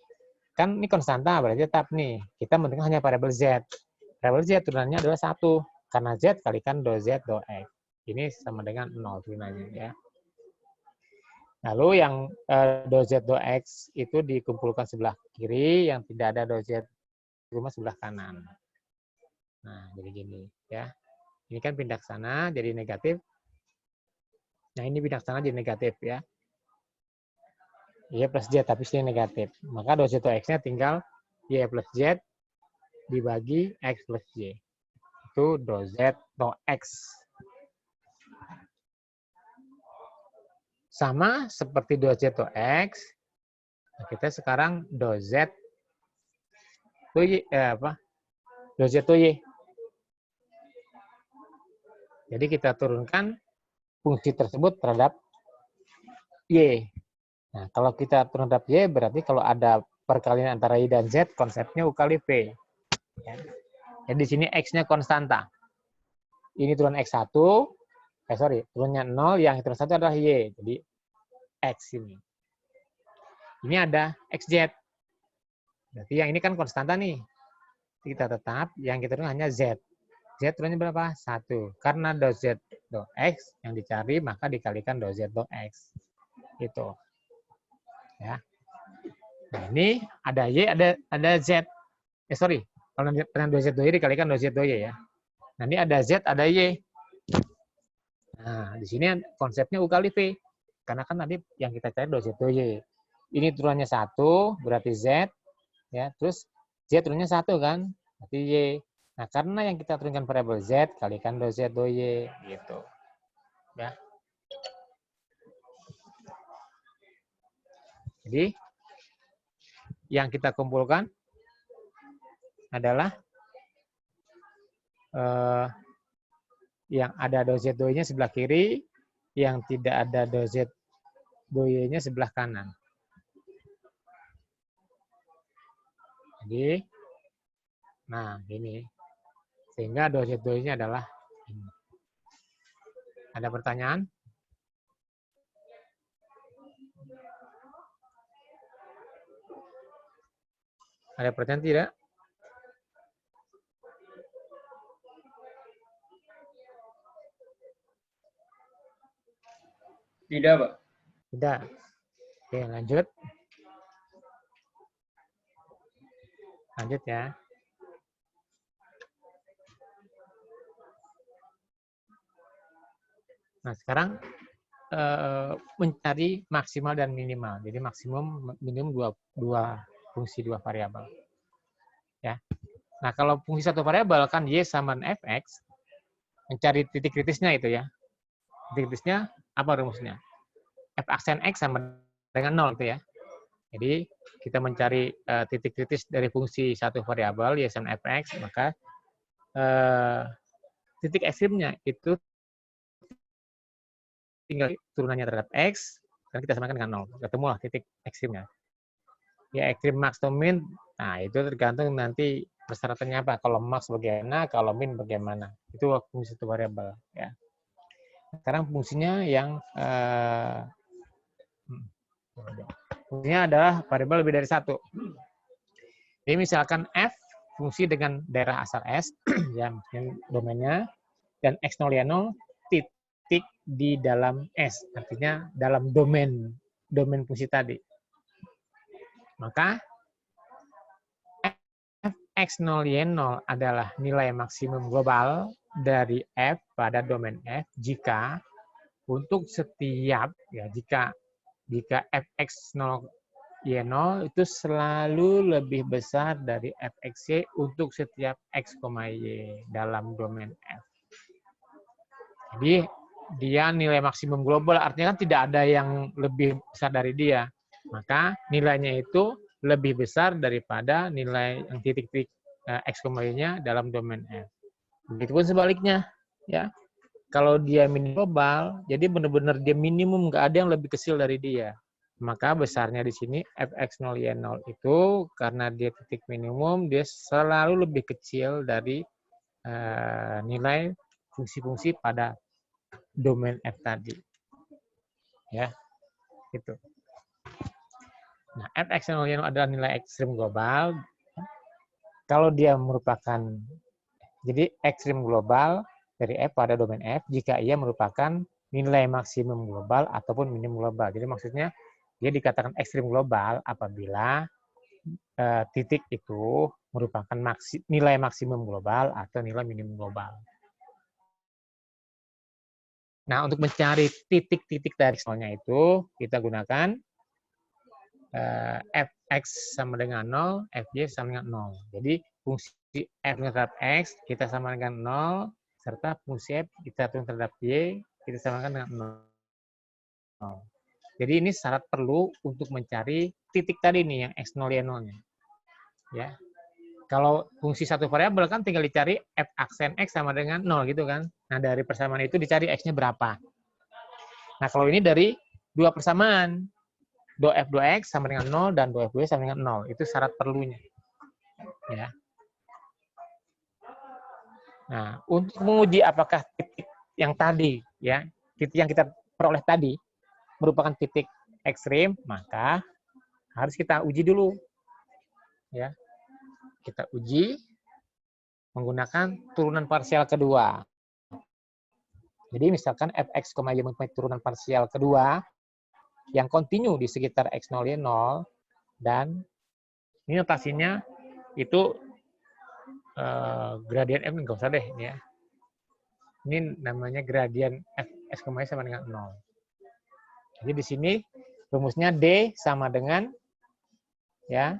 kan ini konstanta, berarti tetap nih. Kita menurunkan hanya variabel Z. Variabel Z turunannya adalah 1. Karena Z kalikan 2Z2X. Ini sama dengan 0 turunannya. Ya. Lalu yang 2Z2X itu dikumpulkan sebelah kiri, yang tidak ada 2Z cuma sebelah kanan. Nah, jadi gini ya. Ini kan pindah ke sana jadi negatif. Nah, ini pindah ke sana jadi negatif ya. Y plus Z tapi sini negatif. Maka 2Z2X-nya tinggal Y plus Z dibagi X plus Y. Itu 2Z2X. Sama seperti 2Z2X. Nah, kita sekarang 2Z 2Z2Y. Jadi kita turunkan fungsi tersebut terhadap Y. Nah, kalau kita terhadap Y, berarti kalau ada perkalian antara Y dan Z, konsepnya U kali V. Ya. Jadi di sini X-nya konstanta. Ini turunan X1, turunnya 0, yang turun 1 adalah Y. Jadi X ini. Ini ada XZ. Berarti yang ini kan konstanta nih. Kita tetap, yang kita turunkan hanya Z. Z turunnya berapa? 1. Karena 2Z2X yang dicari, maka dikalikan 2Z2X. Itu. Ya. Nah, ini ada Y, ada Z. Kalau dengan 2Z2Y dikalikan 2Z2Y ya. Nah, ini ada Z, ada Y. Nah, di sini konsepnya U kali V. Karena kan tadi yang kita cari 2Z2Y. Ini turunannya 1, berarti Z. Ya, terus Z turunnya 1 kan? Berarti Y. Nah, karena yang kita turunkan variabel Z, kalikan 2Z2Y. Gitu. Ya. Jadi, yang kita kumpulkan adalah yang ada 2Z2Y-nya sebelah kiri, yang tidak ada 2Z2Y-nya sebelah kanan. Jadi, nah ini. Sehingga 2Z2Y-nya adalah ini. Ada pertanyaan? Ada pertanyaan tidak? Tidak, Pak. Tidak. Oke, lanjut. Lanjut ya. Nah, sekarang mencari maksimal dan minimal. Jadi maksimum minimum dua fungsi dua variabel. Ya. Nah, kalau fungsi satu variabel kan Y sama fx, mencari titik kritisnya itu ya. Titik kritisnya apa rumusnya? F aksen X sama dengan 0 itu ya. Jadi kita mencari titik kritis dari fungsi satu variabel Y sama fx, maka titik ekstrimnya itu tinggal turunannya terhadap X, dan kita samakan dengan 0. Ketemulah titik ekstrimnya. Ya, ekstrim max atau min, nah itu tergantung nanti persyaratannya apa. Kalau max bagaimana, kalau min bagaimana. Itu fungsi satu variabel. Ya. Sekarang fungsinya yang fungsinya adalah variabel lebih dari satu. Jadi misalkan F fungsi dengan daerah asal S, ya, domainnya, dan X0 Y0 titik di dalam S, artinya dalam domain domain fungsi tadi. Maka fx0y0 adalah nilai maksimum global dari f pada domain f jika untuk setiap jika fx0y0 itu selalu lebih besar dari fxy untuk setiap x, y dalam domain f. Jadi dia nilai maksimum global, artinya kan tidak ada yang lebih besar dari dia. Maka nilainya itu lebih besar daripada nilai yang titik-titik x, y-nya dalam domain f. Begitupun sebaliknya, ya. Kalau dia minimum global, jadi benar-benar dia minimum, nggak ada yang lebih kecil dari dia. Maka besarnya di sini fx0y0 itu karena dia titik minimum, dia selalu lebih kecil dari nilai fungsi-fungsi pada domain f tadi. Ya, itu. Nah, fx0y0 adalah nilai ekstrim global. Kalau dia merupakan, jadi ekstrim global dari f pada domain f jika ia merupakan nilai maksimum global ataupun minimum global. Jadi maksudnya dia dikatakan ekstrim global apabila titik itu merupakan nilai maksimum global atau nilai minimum global. Nah, untuk mencari titik-titik dari x0-nya itu, kita gunakan fx sama dengan 0, fy sama dengan 0. Jadi, fungsi f terhadap x kita samakan dengan 0, serta fungsi f kita terhadap y kita samakan dengan 0. Jadi, ini syarat perlu untuk mencari titik tadi nih, yang x0, y0-nya. Ya. Kalau fungsi satu variabel kan tinggal dicari f aksen x sama dengan 0 gitu kan. Nah, dari persamaan itu dicari x-nya berapa. Nah, kalau ini dari dua persamaan. Do f 2x sama dengan 0 dan do f 2y sama dengan 0. Itu syarat perlunya. Ya. Nah, untuk menguji apakah titik yang tadi, ya, titik yang kita peroleh tadi merupakan titik ekstrim, maka harus kita uji dulu. Ya. Kita uji menggunakan turunan parsial kedua. Jadi misalkan fx, y mempunyai turunan parsial kedua yang kontinu di sekitar x0, y0, dan ini notasinya itu gradien f, nggak usah deh ini ya. Ini namanya gradien fx, y sama dengan 0. Jadi di sini rumusnya d sama dengan ya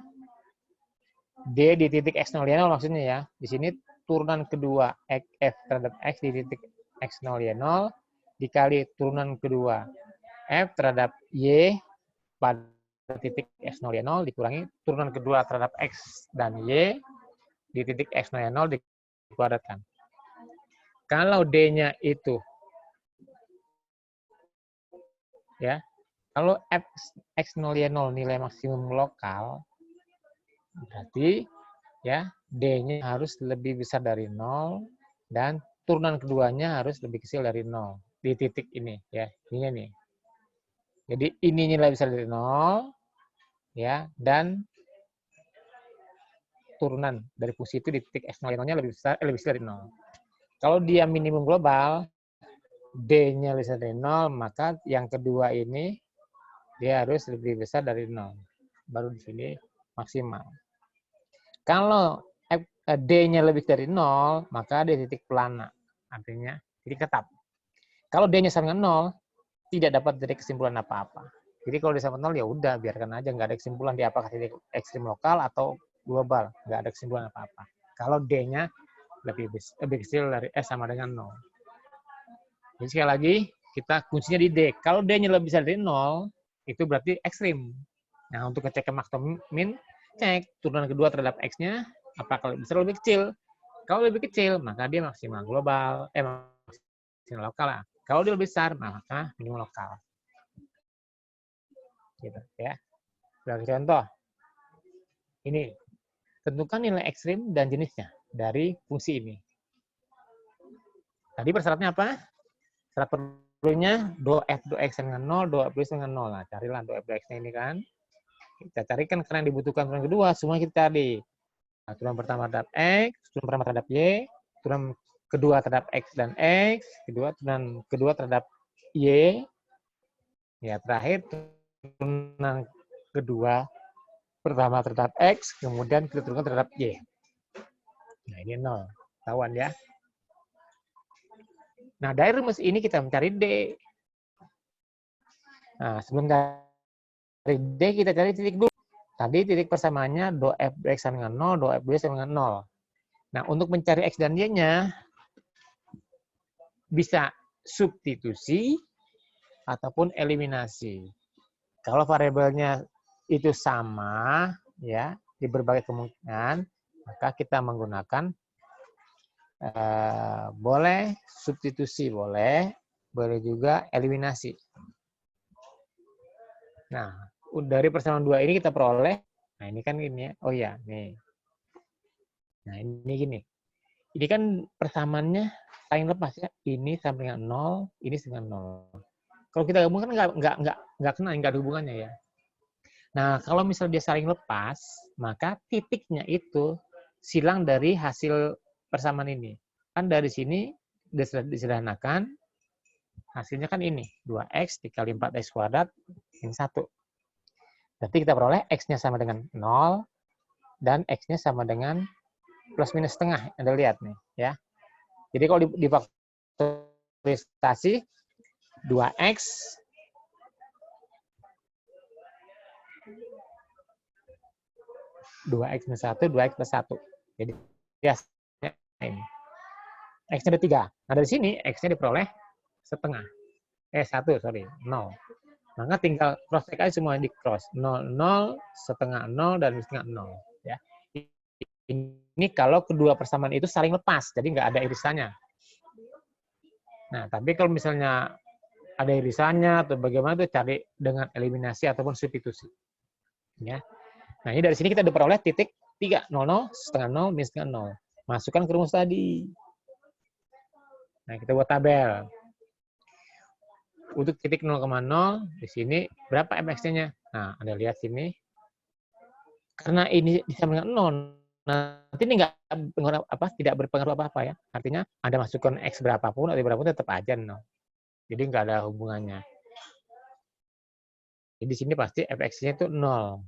d di titik x0, y0 maksudnya ya. Di sini turunan kedua f terhadap x di titik x0, y0 dikali turunan kedua f terhadap y pada titik x0, y0 dikurangi turunan kedua terhadap x dan y di titik x0, y0 dikuadratkan. Kalau d-nya itu ya, kalau f x0, y0 nilai maksimum lokal, berarti ya d-nya harus lebih besar dari 0 dan turunan keduanya harus lebih kecil dari 0 di titik ini ya, ininya nih. Jadi ini nilai besar dari 0 ya, dan turunan dari fungsi itu di titik x0, y0-nya lebih besar dari 0. Kalau dia minimum global, d-nya lebih besar dari 0, maka yang kedua ini dia harus lebih besar dari 0. Baru di sini maksimal. Kalau d-nya lebih dari 0, maka di titik plana. Artinya titik tetap. Kalau d-nya sama dengan 0, tidak dapat dari kesimpulan apa-apa. Jadi kalau dia sama 0, ya udah, biarkan aja. Nggak ada kesimpulan di apakah titik ekstrim lokal atau global. Nggak ada kesimpulan apa-apa. Kalau d-nya lebih kecil dari s sama dengan 0. Jadi sekali lagi, kita kuncinya di d. Kalau d-nya lebih besar dari 0, itu berarti ekstrim. Nah, untuk ngecek ke max atau min, cek turunan kedua terhadap x-nya, apakah lebih besar atau lebih kecil. Kalau lebih kecil, maka dia maksimal global, maksimal lokal lah. Kalau dia lebih besar, maka minimum lokal. Gitu ya. Sebagai contoh, ini tentukan nilai ekstrim dan jenisnya dari fungsi ini. Tadi persyaratnya apa? Syarat perlunya do f do x dengan 0, do f do x dengan 0. Nah, carilah do f do x-nya ini kan. Kita carikan karena yang dibutuhkan turunan kedua, semua kita cari. Nah, turunan pertama terhadap x, turunan pertama terhadap y, turunan kedua terhadap x dan x, turunan kedua terhadap y, ya terakhir keturunan kedua, pertama terhadap X, kemudian kita turunkan terhadap Y. Nah, ini 0. Tahuan ya. Nah, dari rumus ini kita mencari D. Nah, sebelum cari D, kita cari titik dulu. Tadi titik persamaannya do F X sama dengan 0, do F sama dengan 0. Nah, untuk mencari X dan Y-nya, bisa substitusi ataupun eliminasi. Kalau variabelnya itu sama, ya, di berbagai kemungkinan, maka kita menggunakan boleh substitusi, boleh juga eliminasi. Nah, dari persamaan dua ini kita peroleh, nah ini kan ini ya, oh ya, nih. Nah, ini gini. Ini kan persamaannya saling lepas ya. Ini sama dengan 0, ini sama dengan 0. Kalau kita gabungkan nggak kena, nggak ada hubungannya ya. Nah, kalau misalnya dia saling lepas, maka titiknya itu silang dari hasil persamaan ini. Kan dari sini disederhanakan, hasilnya kan ini, 2x dikali 4x kuadrat, ini 1. Berarti kita peroleh x-nya sama dengan 0, dan x-nya sama dengan plus minus setengah. Anda lihat nih, ya. Jadi kalau difaktorisasi, 2x minus 1, 2x plus 1. Jadi hasilnya ini. X-nya ada 3. Nah, dari sini X-nya diperoleh setengah. 0. Maka tinggal cross check aja semua di cross. 0, 0, setengah 0, dan setengah 0. Ya. Ini kalau kedua persamaan itu saling lepas, jadi nggak ada irisannya. Nah, tapi kalau misalnya ada irisannya atau bagaimana itu cari dengan eliminasi ataupun substitusi. Ya. Nah, ini dari sini kita diperoleh titik 3, 0, setengah 0, minus setengah 0. Masukkan ke rumus tadi. Nah, kita buat tabel. Untuk titik 0,0, di sini berapa fx-nya? Nah, Anda lihat sini. Karena ini sama dengan 0, nanti ini tidak berpengaruh apa-apa ya. Artinya, Anda masukkan x berapapun atau berapapun tetap aja 0. Jadi nggak ada hubungannya. Jadi di sini pasti fx-nya itu 0.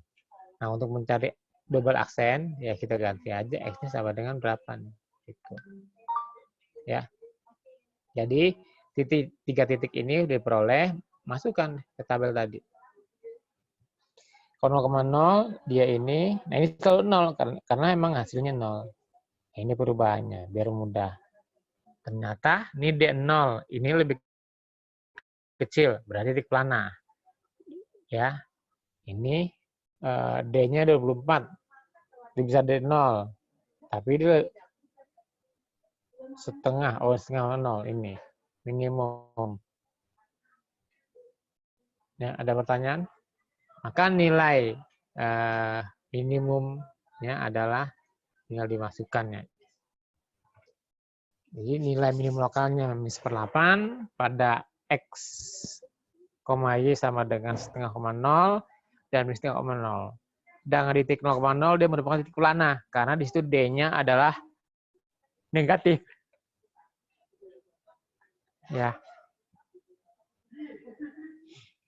Nah, untuk mencari double aksen, ya kita ganti aja x-nya sama dengan berapa nih. Gitu. Ya. Jadi, tiga titik ini diperoleh, masukkan ke tabel tadi. Kalau 0,0, dia ini, nah ini selalu 0, karena emang hasilnya 0. Nah, ini perubahannya, biar mudah. Ternyata ini D0, ini lebih kecil, berarti titik plana. Ya, ini D-nya 24, dia bisa D0, tapi dia setengah 0 ini, minimum. Ya, ada pertanyaan? Maka nilai minimumnya adalah tinggal dimasukkannya. Jadi nilai minimum lokalnya min 1/8 pada x, y sama dengan setengah 0 dan min setengah 0. Sedangkan di titik 0,0 dia merupakan titik plana karena di situ D-nya adalah negatif. Ya.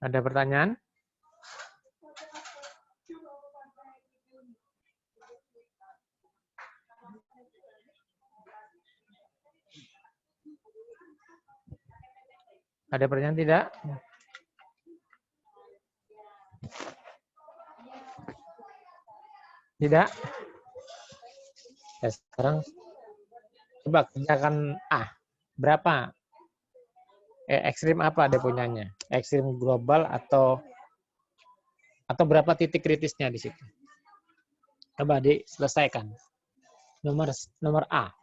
Ada pertanyaan? Ada pertanyaan tidak? Tidak? Ya, sekarang coba kerjakan A. Berapa? Ekstrim apa dia punyanya? Ekstrim global atau berapa titik kritisnya di situ? Coba diselesaikan. Nomor A.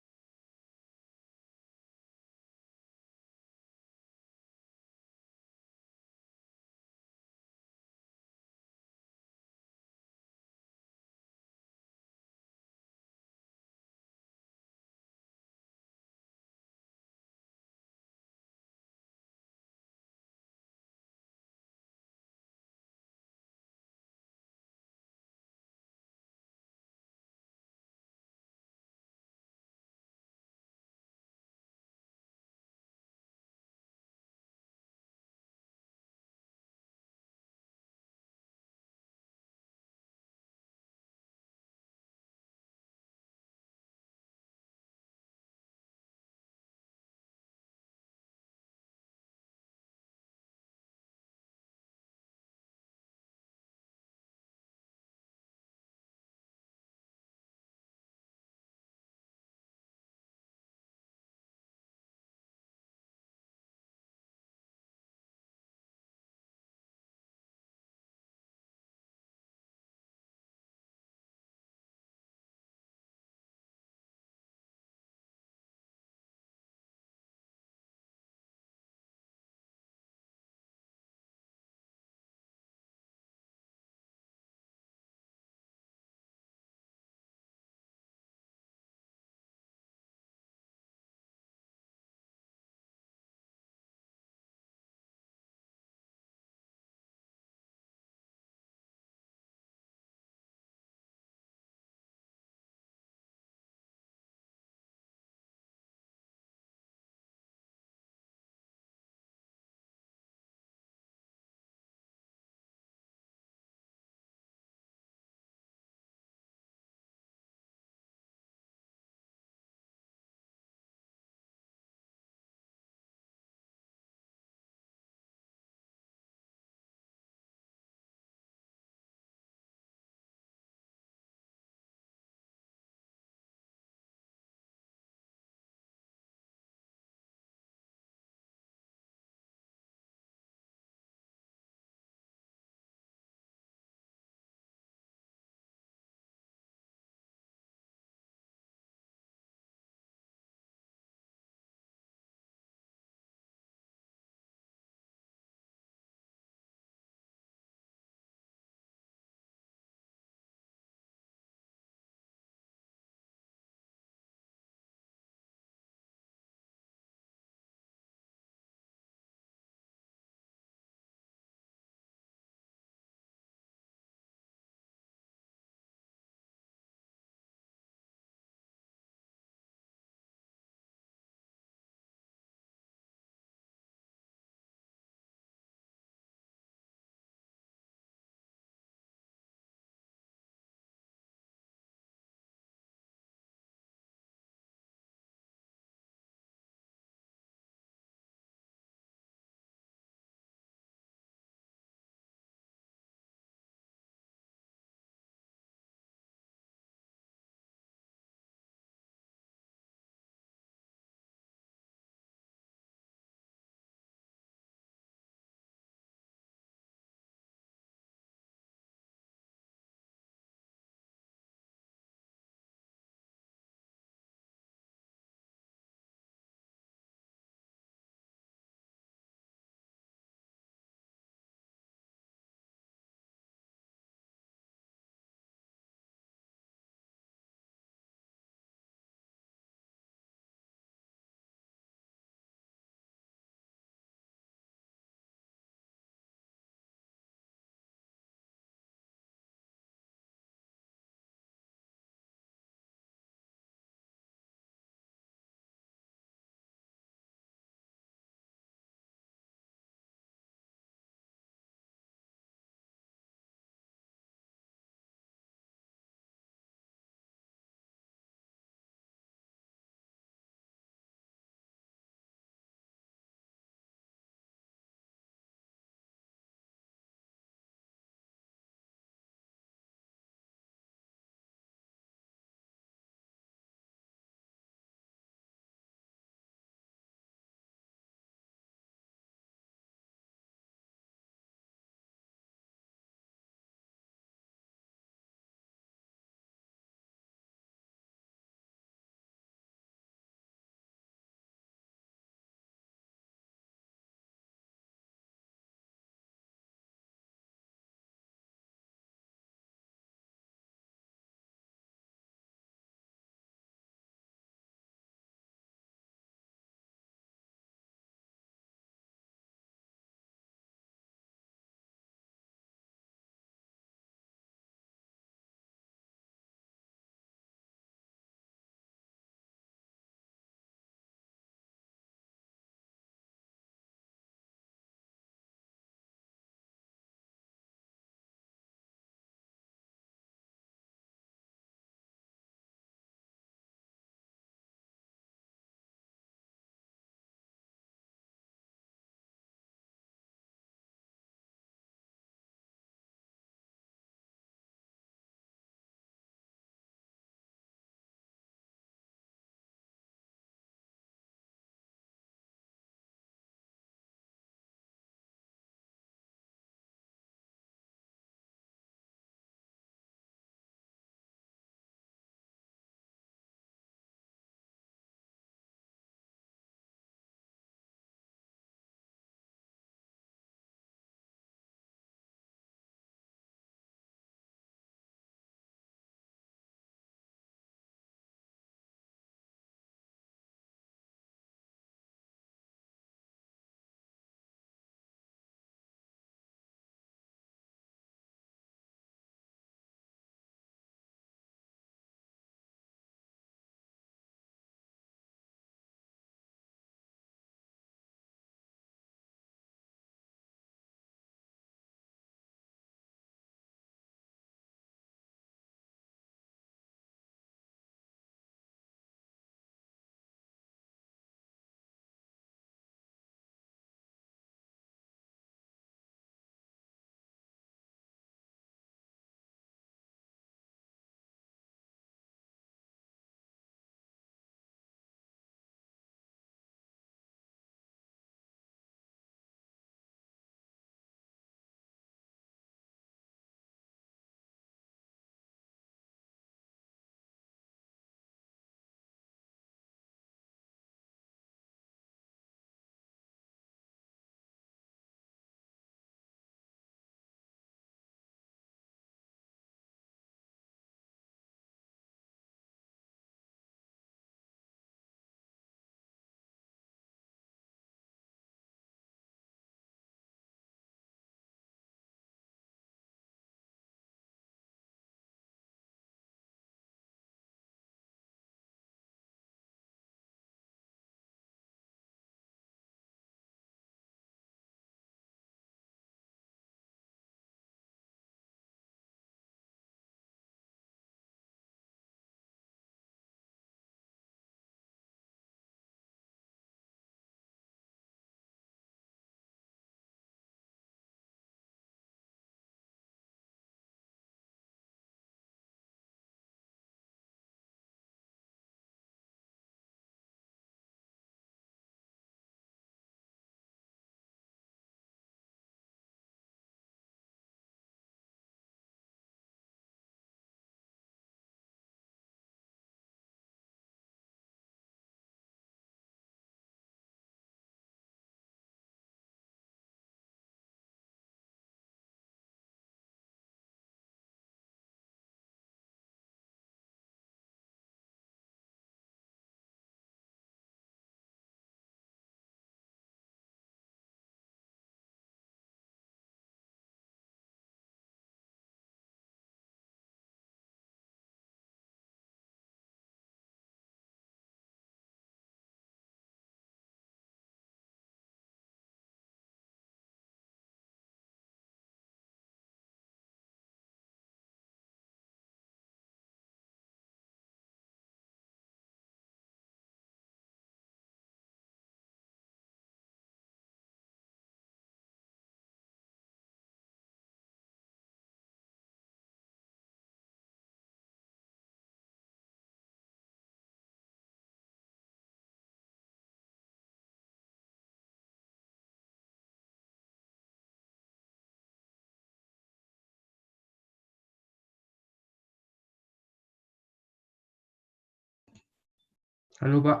Halo Pak.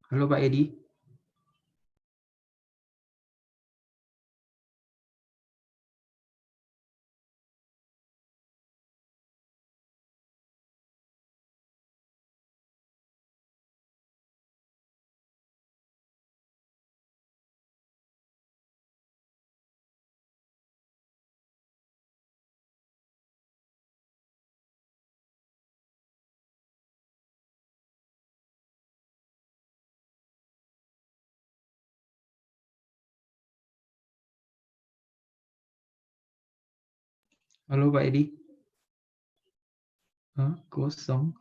Halo Pak Edi. Halo Pak Edi. Hah, kosong.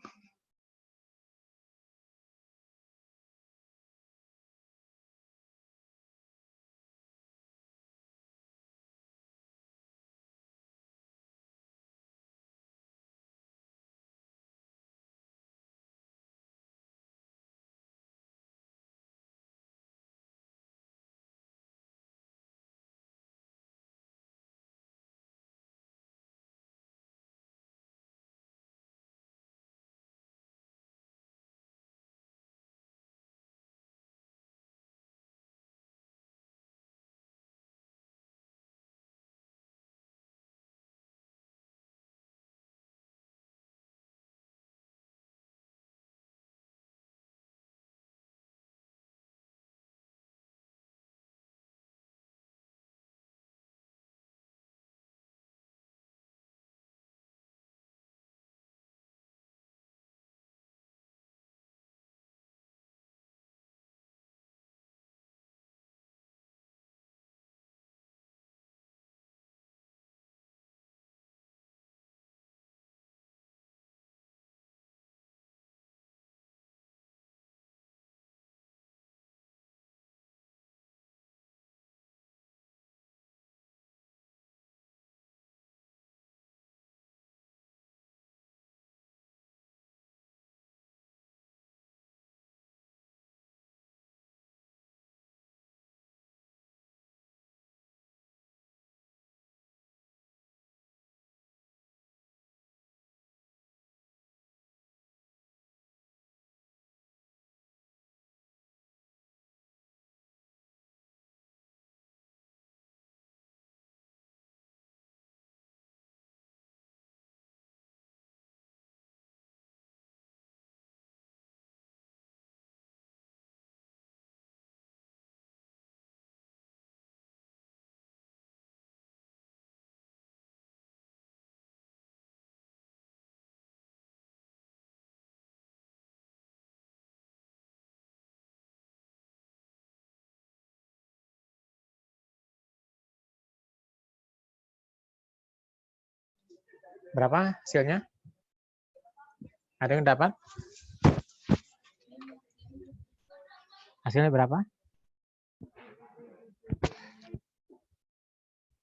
Berapa hasilnya? Ada yang dapat? Hasilnya berapa?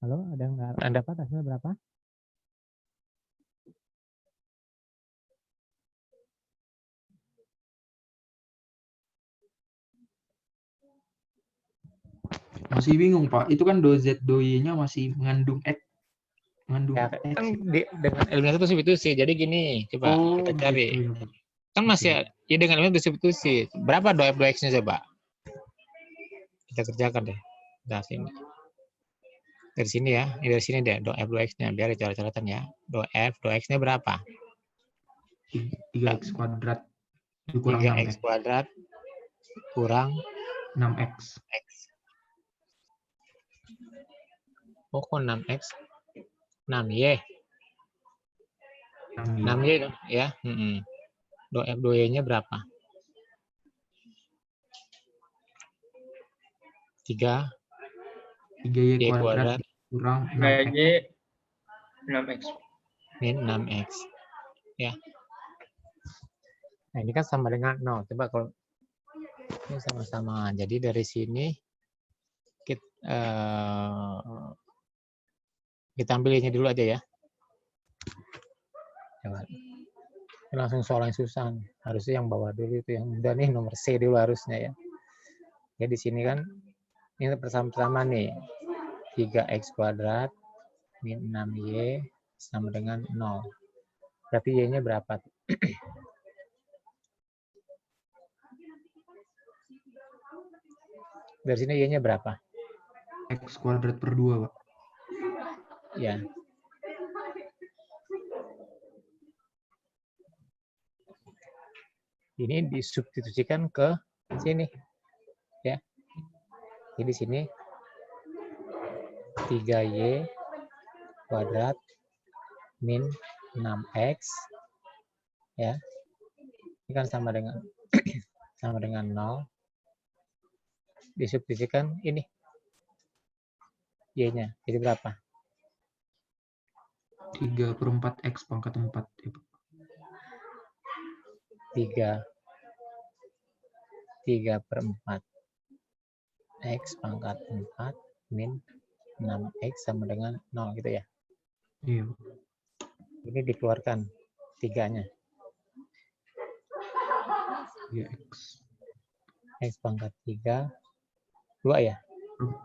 Halo, ada yang dapat hasilnya berapa? Masih bingung Pak. Itu kan do Z do Y-nya masih mengandung X. Mengandung Ya, X. kan dengan eliminasi substitusi. Jadi gini, coba Oh, kita cari. gitu ya Pak. Kan masih ya dengan eliminasi substitusi. Berapa do F do X-nya coba? Kita kerjakan deh. Dari sini. Dari sini ya. Ini dari sini deh do F do X-nya. Biar coret-coretan ya. Do F do X-nya berapa? 3x kuadrat dikurang 3x 6x. kuadrat kurang 6x. X. Oh, kok 6x? 6y. 6y dong, ya. Do F do Y-nya berapa? 3 3y y kuadrat kuadrat kurang 6x. 3y 6x. min 6x. Ya. Nah, ini kan sama dengan 0. Coba kalau ini sama-sama. Jadi dari sini kita ambil ini dulu aja ya. Coba. Ini langsung soal yang susah. Harusnya yang bawah dulu itu yang mudah nih, nomor C dulu harusnya ya. Ya di sini kan ini pertama nih 3x kuadrat min 6y sama dengan 0. Berarti y-nya berapa? Dari sini Y-nya berapa? X kuadrat per 2, Pak. Ya. Ini disubstitusikan ke sini. Ya. Jadi di sini 3Y kuadrat min 6X. Ya. Ini kan sama dengan sama dengan 0. Disubstitusikan ini. Y-nya. Jadi berapa? 3/4 X pangkat 4. Ya, Pak. 3/4 X pangkat 4 min 6X sama dengan 0 gitu ya. Iya, Pak. Ini dikeluarkan 3-nya. 3X. X pangkat 3. 2 ya?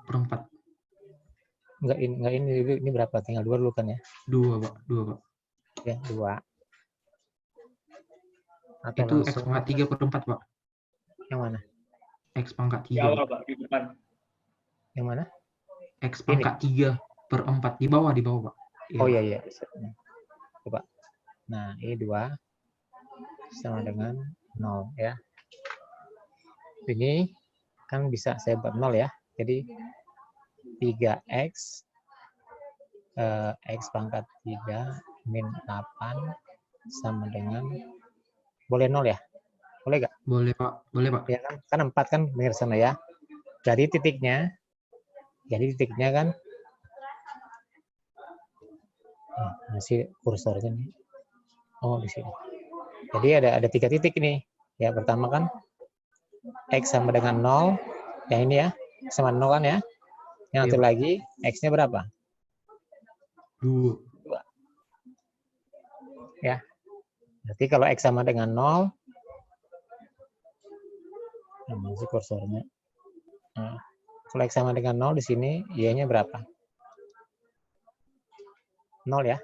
Per 4. Enggak ini berapa? Tinggal 2 dulu kan ya? 2, Pak. 2, Pak. Ya, 2. Atau Itu X langsung pangkat 3/4, Pak. yang mana? X pangkat Di 3. awal, Pak, di depan. Yang mana? X pangkat 3/4. Di bawah, Pak. Iya, Oh Pak. iya. Coba. Nah, ini 2 sama dengan 0 ya. Ini kan bisa saya buat 0 ya. Jadi 3X X pangkat 3 min 8 sama dengan, boleh 0 ya? Boleh nggak? Boleh, Pak. Boleh, Pak. Ya kan 4 kan benar sana ya. Jadi titiknya kan masih kursornya nih. Oh, di sini. Jadi ada 3 titik nih. Ya, pertama kan X sama dengan 0. Yang ini ya, sama 0 kan ya. Yang satu lagi X-nya berapa? 2. Ya. Berarti kalau X sama dengan 0, masih kursornya. Nah, kalau X sama dengan 0 di sini, Y-nya berapa? 0 ya?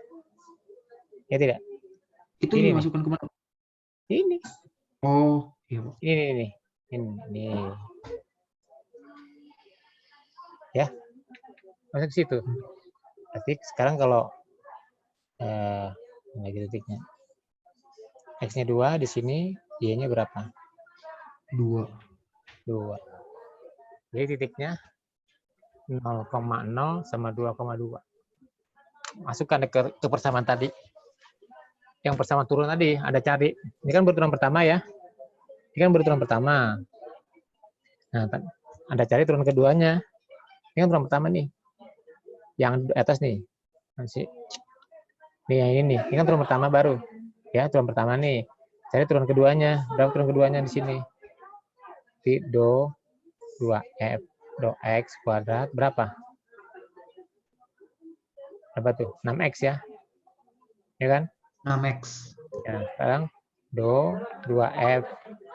Ya tidak? Itu Ini dimasukkan kemana? Ini. Oh, iya, Pak. Ini. Ya. Masuk ke situ. Berarti sekarang kalau lagi titiknya. X-nya 2 di sini, Y-nya berapa? 2. Jadi titiknya 0,0 sama 2,2. Masukkan ke persamaan tadi. Yang persamaan turun tadi, ada cari. Ini kan berurutan pertama ya. Ini kan berurutan pertama. Nah, ada cari turun keduanya. Ini kan turun pertama nih. Yang atas nih. Masih. Nih yang ini. Ini kan turun pertama baru. Ya, turun pertama nih. Cari turun keduanya. Berapa turun keduanya di sini? Do 2F do X kuadrat berapa? Berapa tuh? 6X ya. Ya kan? 6X. Ya, sekarang do 2F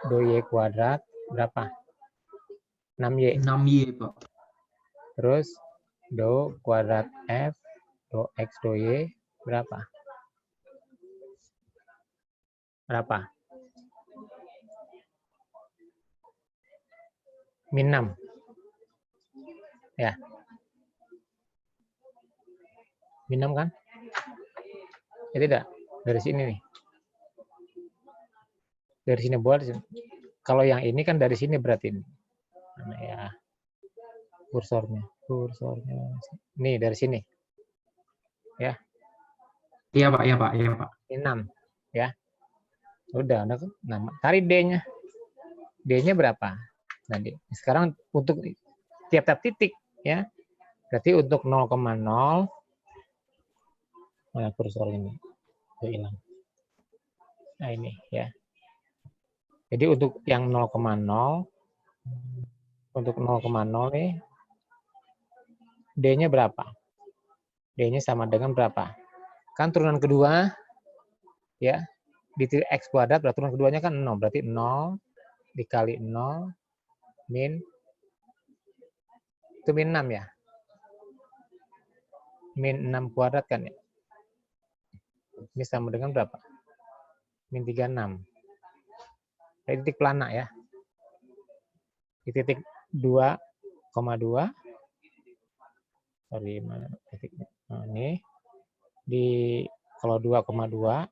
do Y kuadrat berapa? 6Y. 6Y, Pak. Terus do kuadrat F do X do Y berapa? Berapa? Min 6. Ya. Min 6 kan? Ya tidak? Dari sini nih. Dari sini buat. Kalau yang ini kan dari sini berarti ini. Mana ya? Kursornya. Nih dari sini. Ya. Iya, Pak. Min 6. Ya. Udah. Nah, tarik D-nya. D-nya berapa? Nanti. Sekarang untuk tiap-tiap titik ya. Berarti untuk 0,0 mana kursor ini? Udah hilang. Nah, ini ya. Jadi untuk yang 0,0 untuk 0,0 nih D-nya berapa? D-nya sama dengan berapa? Kan turunan kedua ya. Di titik X kuadrat berarti turunan keduanya kan 0. Berarti 0 dikali 0 min itu min 6 ya. Min 6 kuadrat kan ya. Ini sama dengan berapa? min 36. Dari titik pelana ya. Di titik 2,2. Sorry, mana titiknya? Nah, ini di kalau 2,2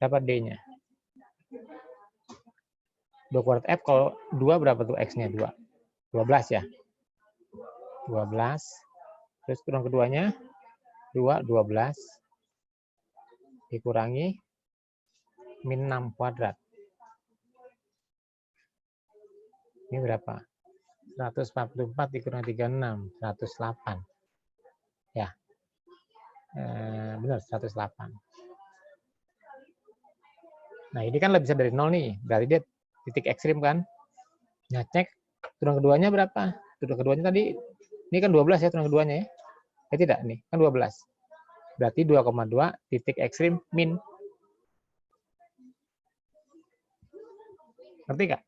dapat D-nya. 2 kuadrat F kalau 2 berapa tuh X-nya? 2. 12 ya. 12. Terus turun keduanya 2, 12. Dikurangi min 6 kuadrat. Ini berapa? 144 dikurangi 36, 108. Ya. Benar, 108. Nah, ini kan lebih besar dari 0 nih. Berarti dia titik ekstrim kan? Nah, cek turun keduanya berapa? Turun keduanya tadi, ini kan 12 ya turun keduanya ya? Tidak, nih kan 12. Berarti 2,2 titik ekstrim min. Ngerti nggak?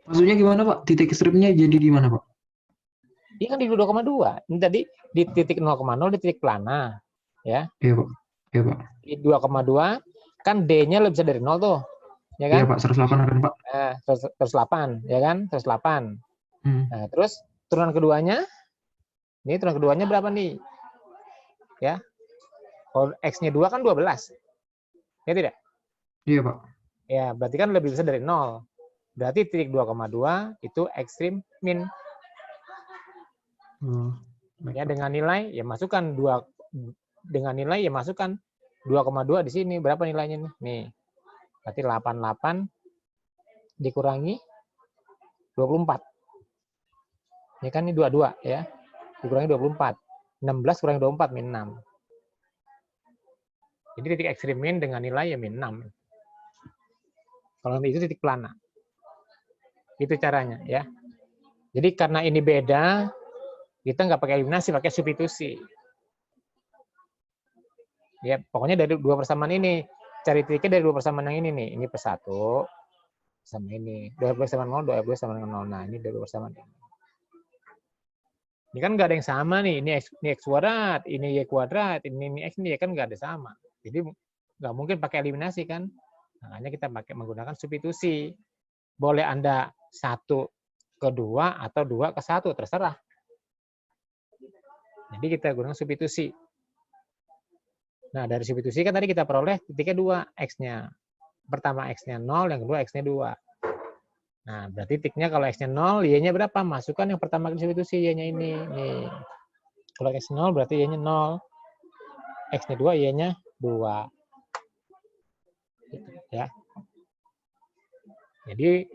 Maksudnya gimana Pak? Titik ekstrimnya jadi di mana Pak? Ini kan di 2,2. Ini tadi di titik 0,0 di titik pelana. Ya. Iya Pak. Iya Pak. Di 2,2 kan D-nya lebih besar dari 0 tuh. Ya kan? Iya Pak, 108 kan Pak? 108, ya kan? 108. Nah, terus turunan keduanya, ini turunan keduanya berapa nih? Ya. Kalau X-nya 2 kan 12. Ya tidak? Iya Pak. Ya, berarti kan lebih besar dari 0. Berarti titik 2,2 itu ekstrim min. Ya, dengan nilai ya masukkan 2 dengan nilai ya masukkan 2,2 di sini. Berapa nilainya nih? Nih. Berarti 88 dikurangi 24. Ini kan ini 22 ya. Dikurangi 24. 16 kurangi 24 min 6. Jadi titik ekstrim min dengan nilai ya min 6. Kalau itu titik pelana. Itu caranya ya. Jadi karena ini beda, kita nggak pakai eliminasi, pakai substitusi. Ya, pokoknya dari dua persamaan ini, cari titiknya dari dua persamaan yang ini nih. Ini per 1 sama ini. 2F sama 0, 2F sama dengan 0. Nah, ini dari dua persamaan ini. Ini kan nggak ada yang sama nih. Ini X kuadrat, ini Y kuadrat, ini X, ini Y kan nggak ada sama. Jadi nggak mungkin pakai eliminasi kan. Makanya kita pakai menggunakan substitusi. Boleh Anda 1 ke 2 atau 2 ke 1, terserah. Jadi kita gunakan substitusi. Nah, dari substitusi kan tadi kita peroleh titiknya 2, X-nya. Pertama X-nya 0, yang kedua X-nya 2. Nah, berarti titiknya kalau X-nya 0, Y-nya berapa? Masukkan yang pertama kali substitusi, Y-nya ini. Nih. Kalau X 0, berarti Y-nya 0. X-nya 2, Y-nya 2. Gitu, ya. Jadi,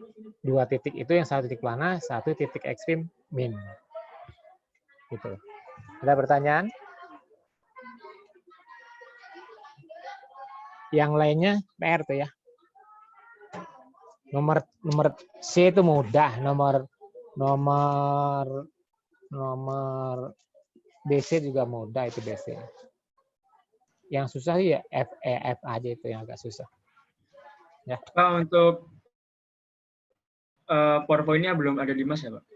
2 titik itu yang 1 titik pelana, 1 titik ekstrim min. Gitu. Ada pertanyaan? Yang lainnya PR tuh ya. Nomor C itu mudah, nomor BC juga mudah itu BC. Yang susah ya F aja itu yang agak susah. Ya. Pak, untuk PowerPoint-nya belum ada di Mas ya, Pak?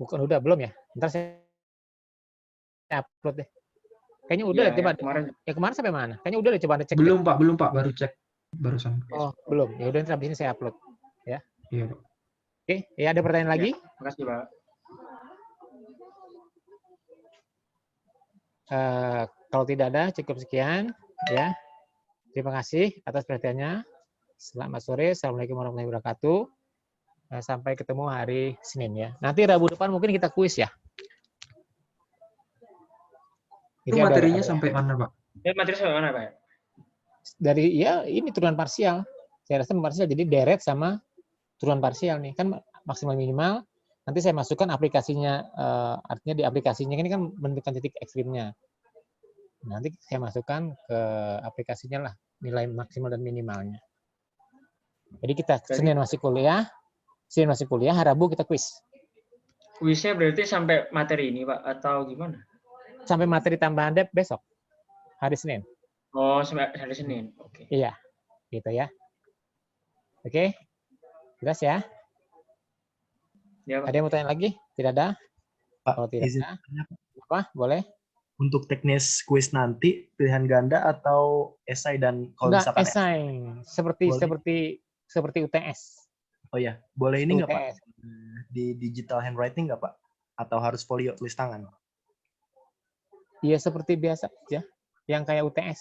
Bukan udah belum ya? Ntar saya upload deh. Kayaknya udah Ya, coba. yang kemarin sampai mana? Kayaknya udah coba cek. Belum Pak, baru cek barusan. Oh, belum. Ya udah nanti habis ini saya upload ya. Iya Pak. Oke, ya ada pertanyaan lagi? Terima kasih, Pak. Kalau tidak ada, cukup sekian ya. Terima kasih atas perhatiannya. Selamat sore. Assalamualaikum warahmatullahi wabarakatuh. Sampai ketemu hari Senin ya. Nanti Rabu depan mungkin kita kuis ya. Itu materinya sampai mana Pak? Materi sampai mana, Pak? Dari ya ini turunan parsial. Saya rasa parsial jadi deret sama turunan parsial nih kan maksimal minimal. Nanti saya masukkan aplikasinya, artinya di aplikasinya ini kan menentukan titik ekstrimnya. Nanti saya masukkan ke aplikasinya lah nilai maksimal dan minimalnya. Jadi kita Senin masih kuliah, hari Rabu kita kuis. Kuisnya berarti sampai materi ini, Pak, atau gimana? Sampai materi tambahan dep besok, hari Senin. Oh, sampai hari Senin. Oke. Iya, gitu ya. Oke, jelas ya? Ya, Pak. Ada yang mau tanya lagi? Tidak ada? Pak, Kalau tidak ada, apa? Boleh? Untuk teknis kuis nanti pilihan ganda atau esai dan kalau Enggak, misalkan esai. Seperti boleh. seperti UTS. Oh ya, boleh ini nggak Pak? UTS. Di digital handwriting nggak Pak? Atau harus folio tulis tangan? Iya, seperti biasa aja. Yang kayak UTS.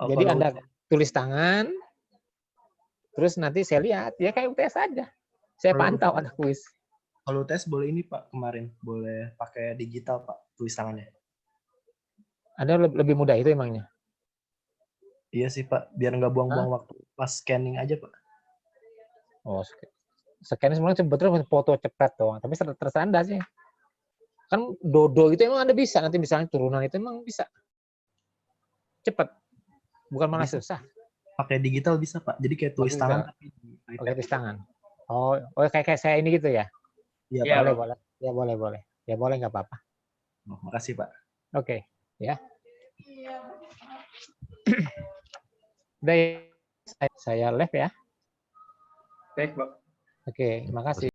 Oh, Jadi kalau Anda tulis tangan, terus nanti saya lihat, ya kayak UTS aja. Saya Kalau pantau UTS ada kuis. Kalau tes boleh ini Pak kemarin, boleh pakai digital Pak tulis tangannya. Ada lebih mudah itu emangnya. Iya sih Pak, biar nggak buang-buang Hah? waktu pas scanning aja Pak. Oh, scan sebenarnya sebetulnya foto cepat doang, tapi terserah Anda sih. Kan dodo itu emang Anda bisa, nanti misalnya turunan itu emang bisa. Cepat. Bukan malah Bisa. susah. Pakai digital bisa Pak, jadi kayak tulis bisa. tangan tapi di Pakai iPad. tulis tangan. Oh, kayak saya ini gitu ya? Iya Iya, Pak. Boleh, Pak. boleh. Ya boleh. Ya boleh, nggak apa-apa. Oh, makasih Pak. Oke, ya. Udah ya, saya live ya. Baik, Pak. Oke, makasih.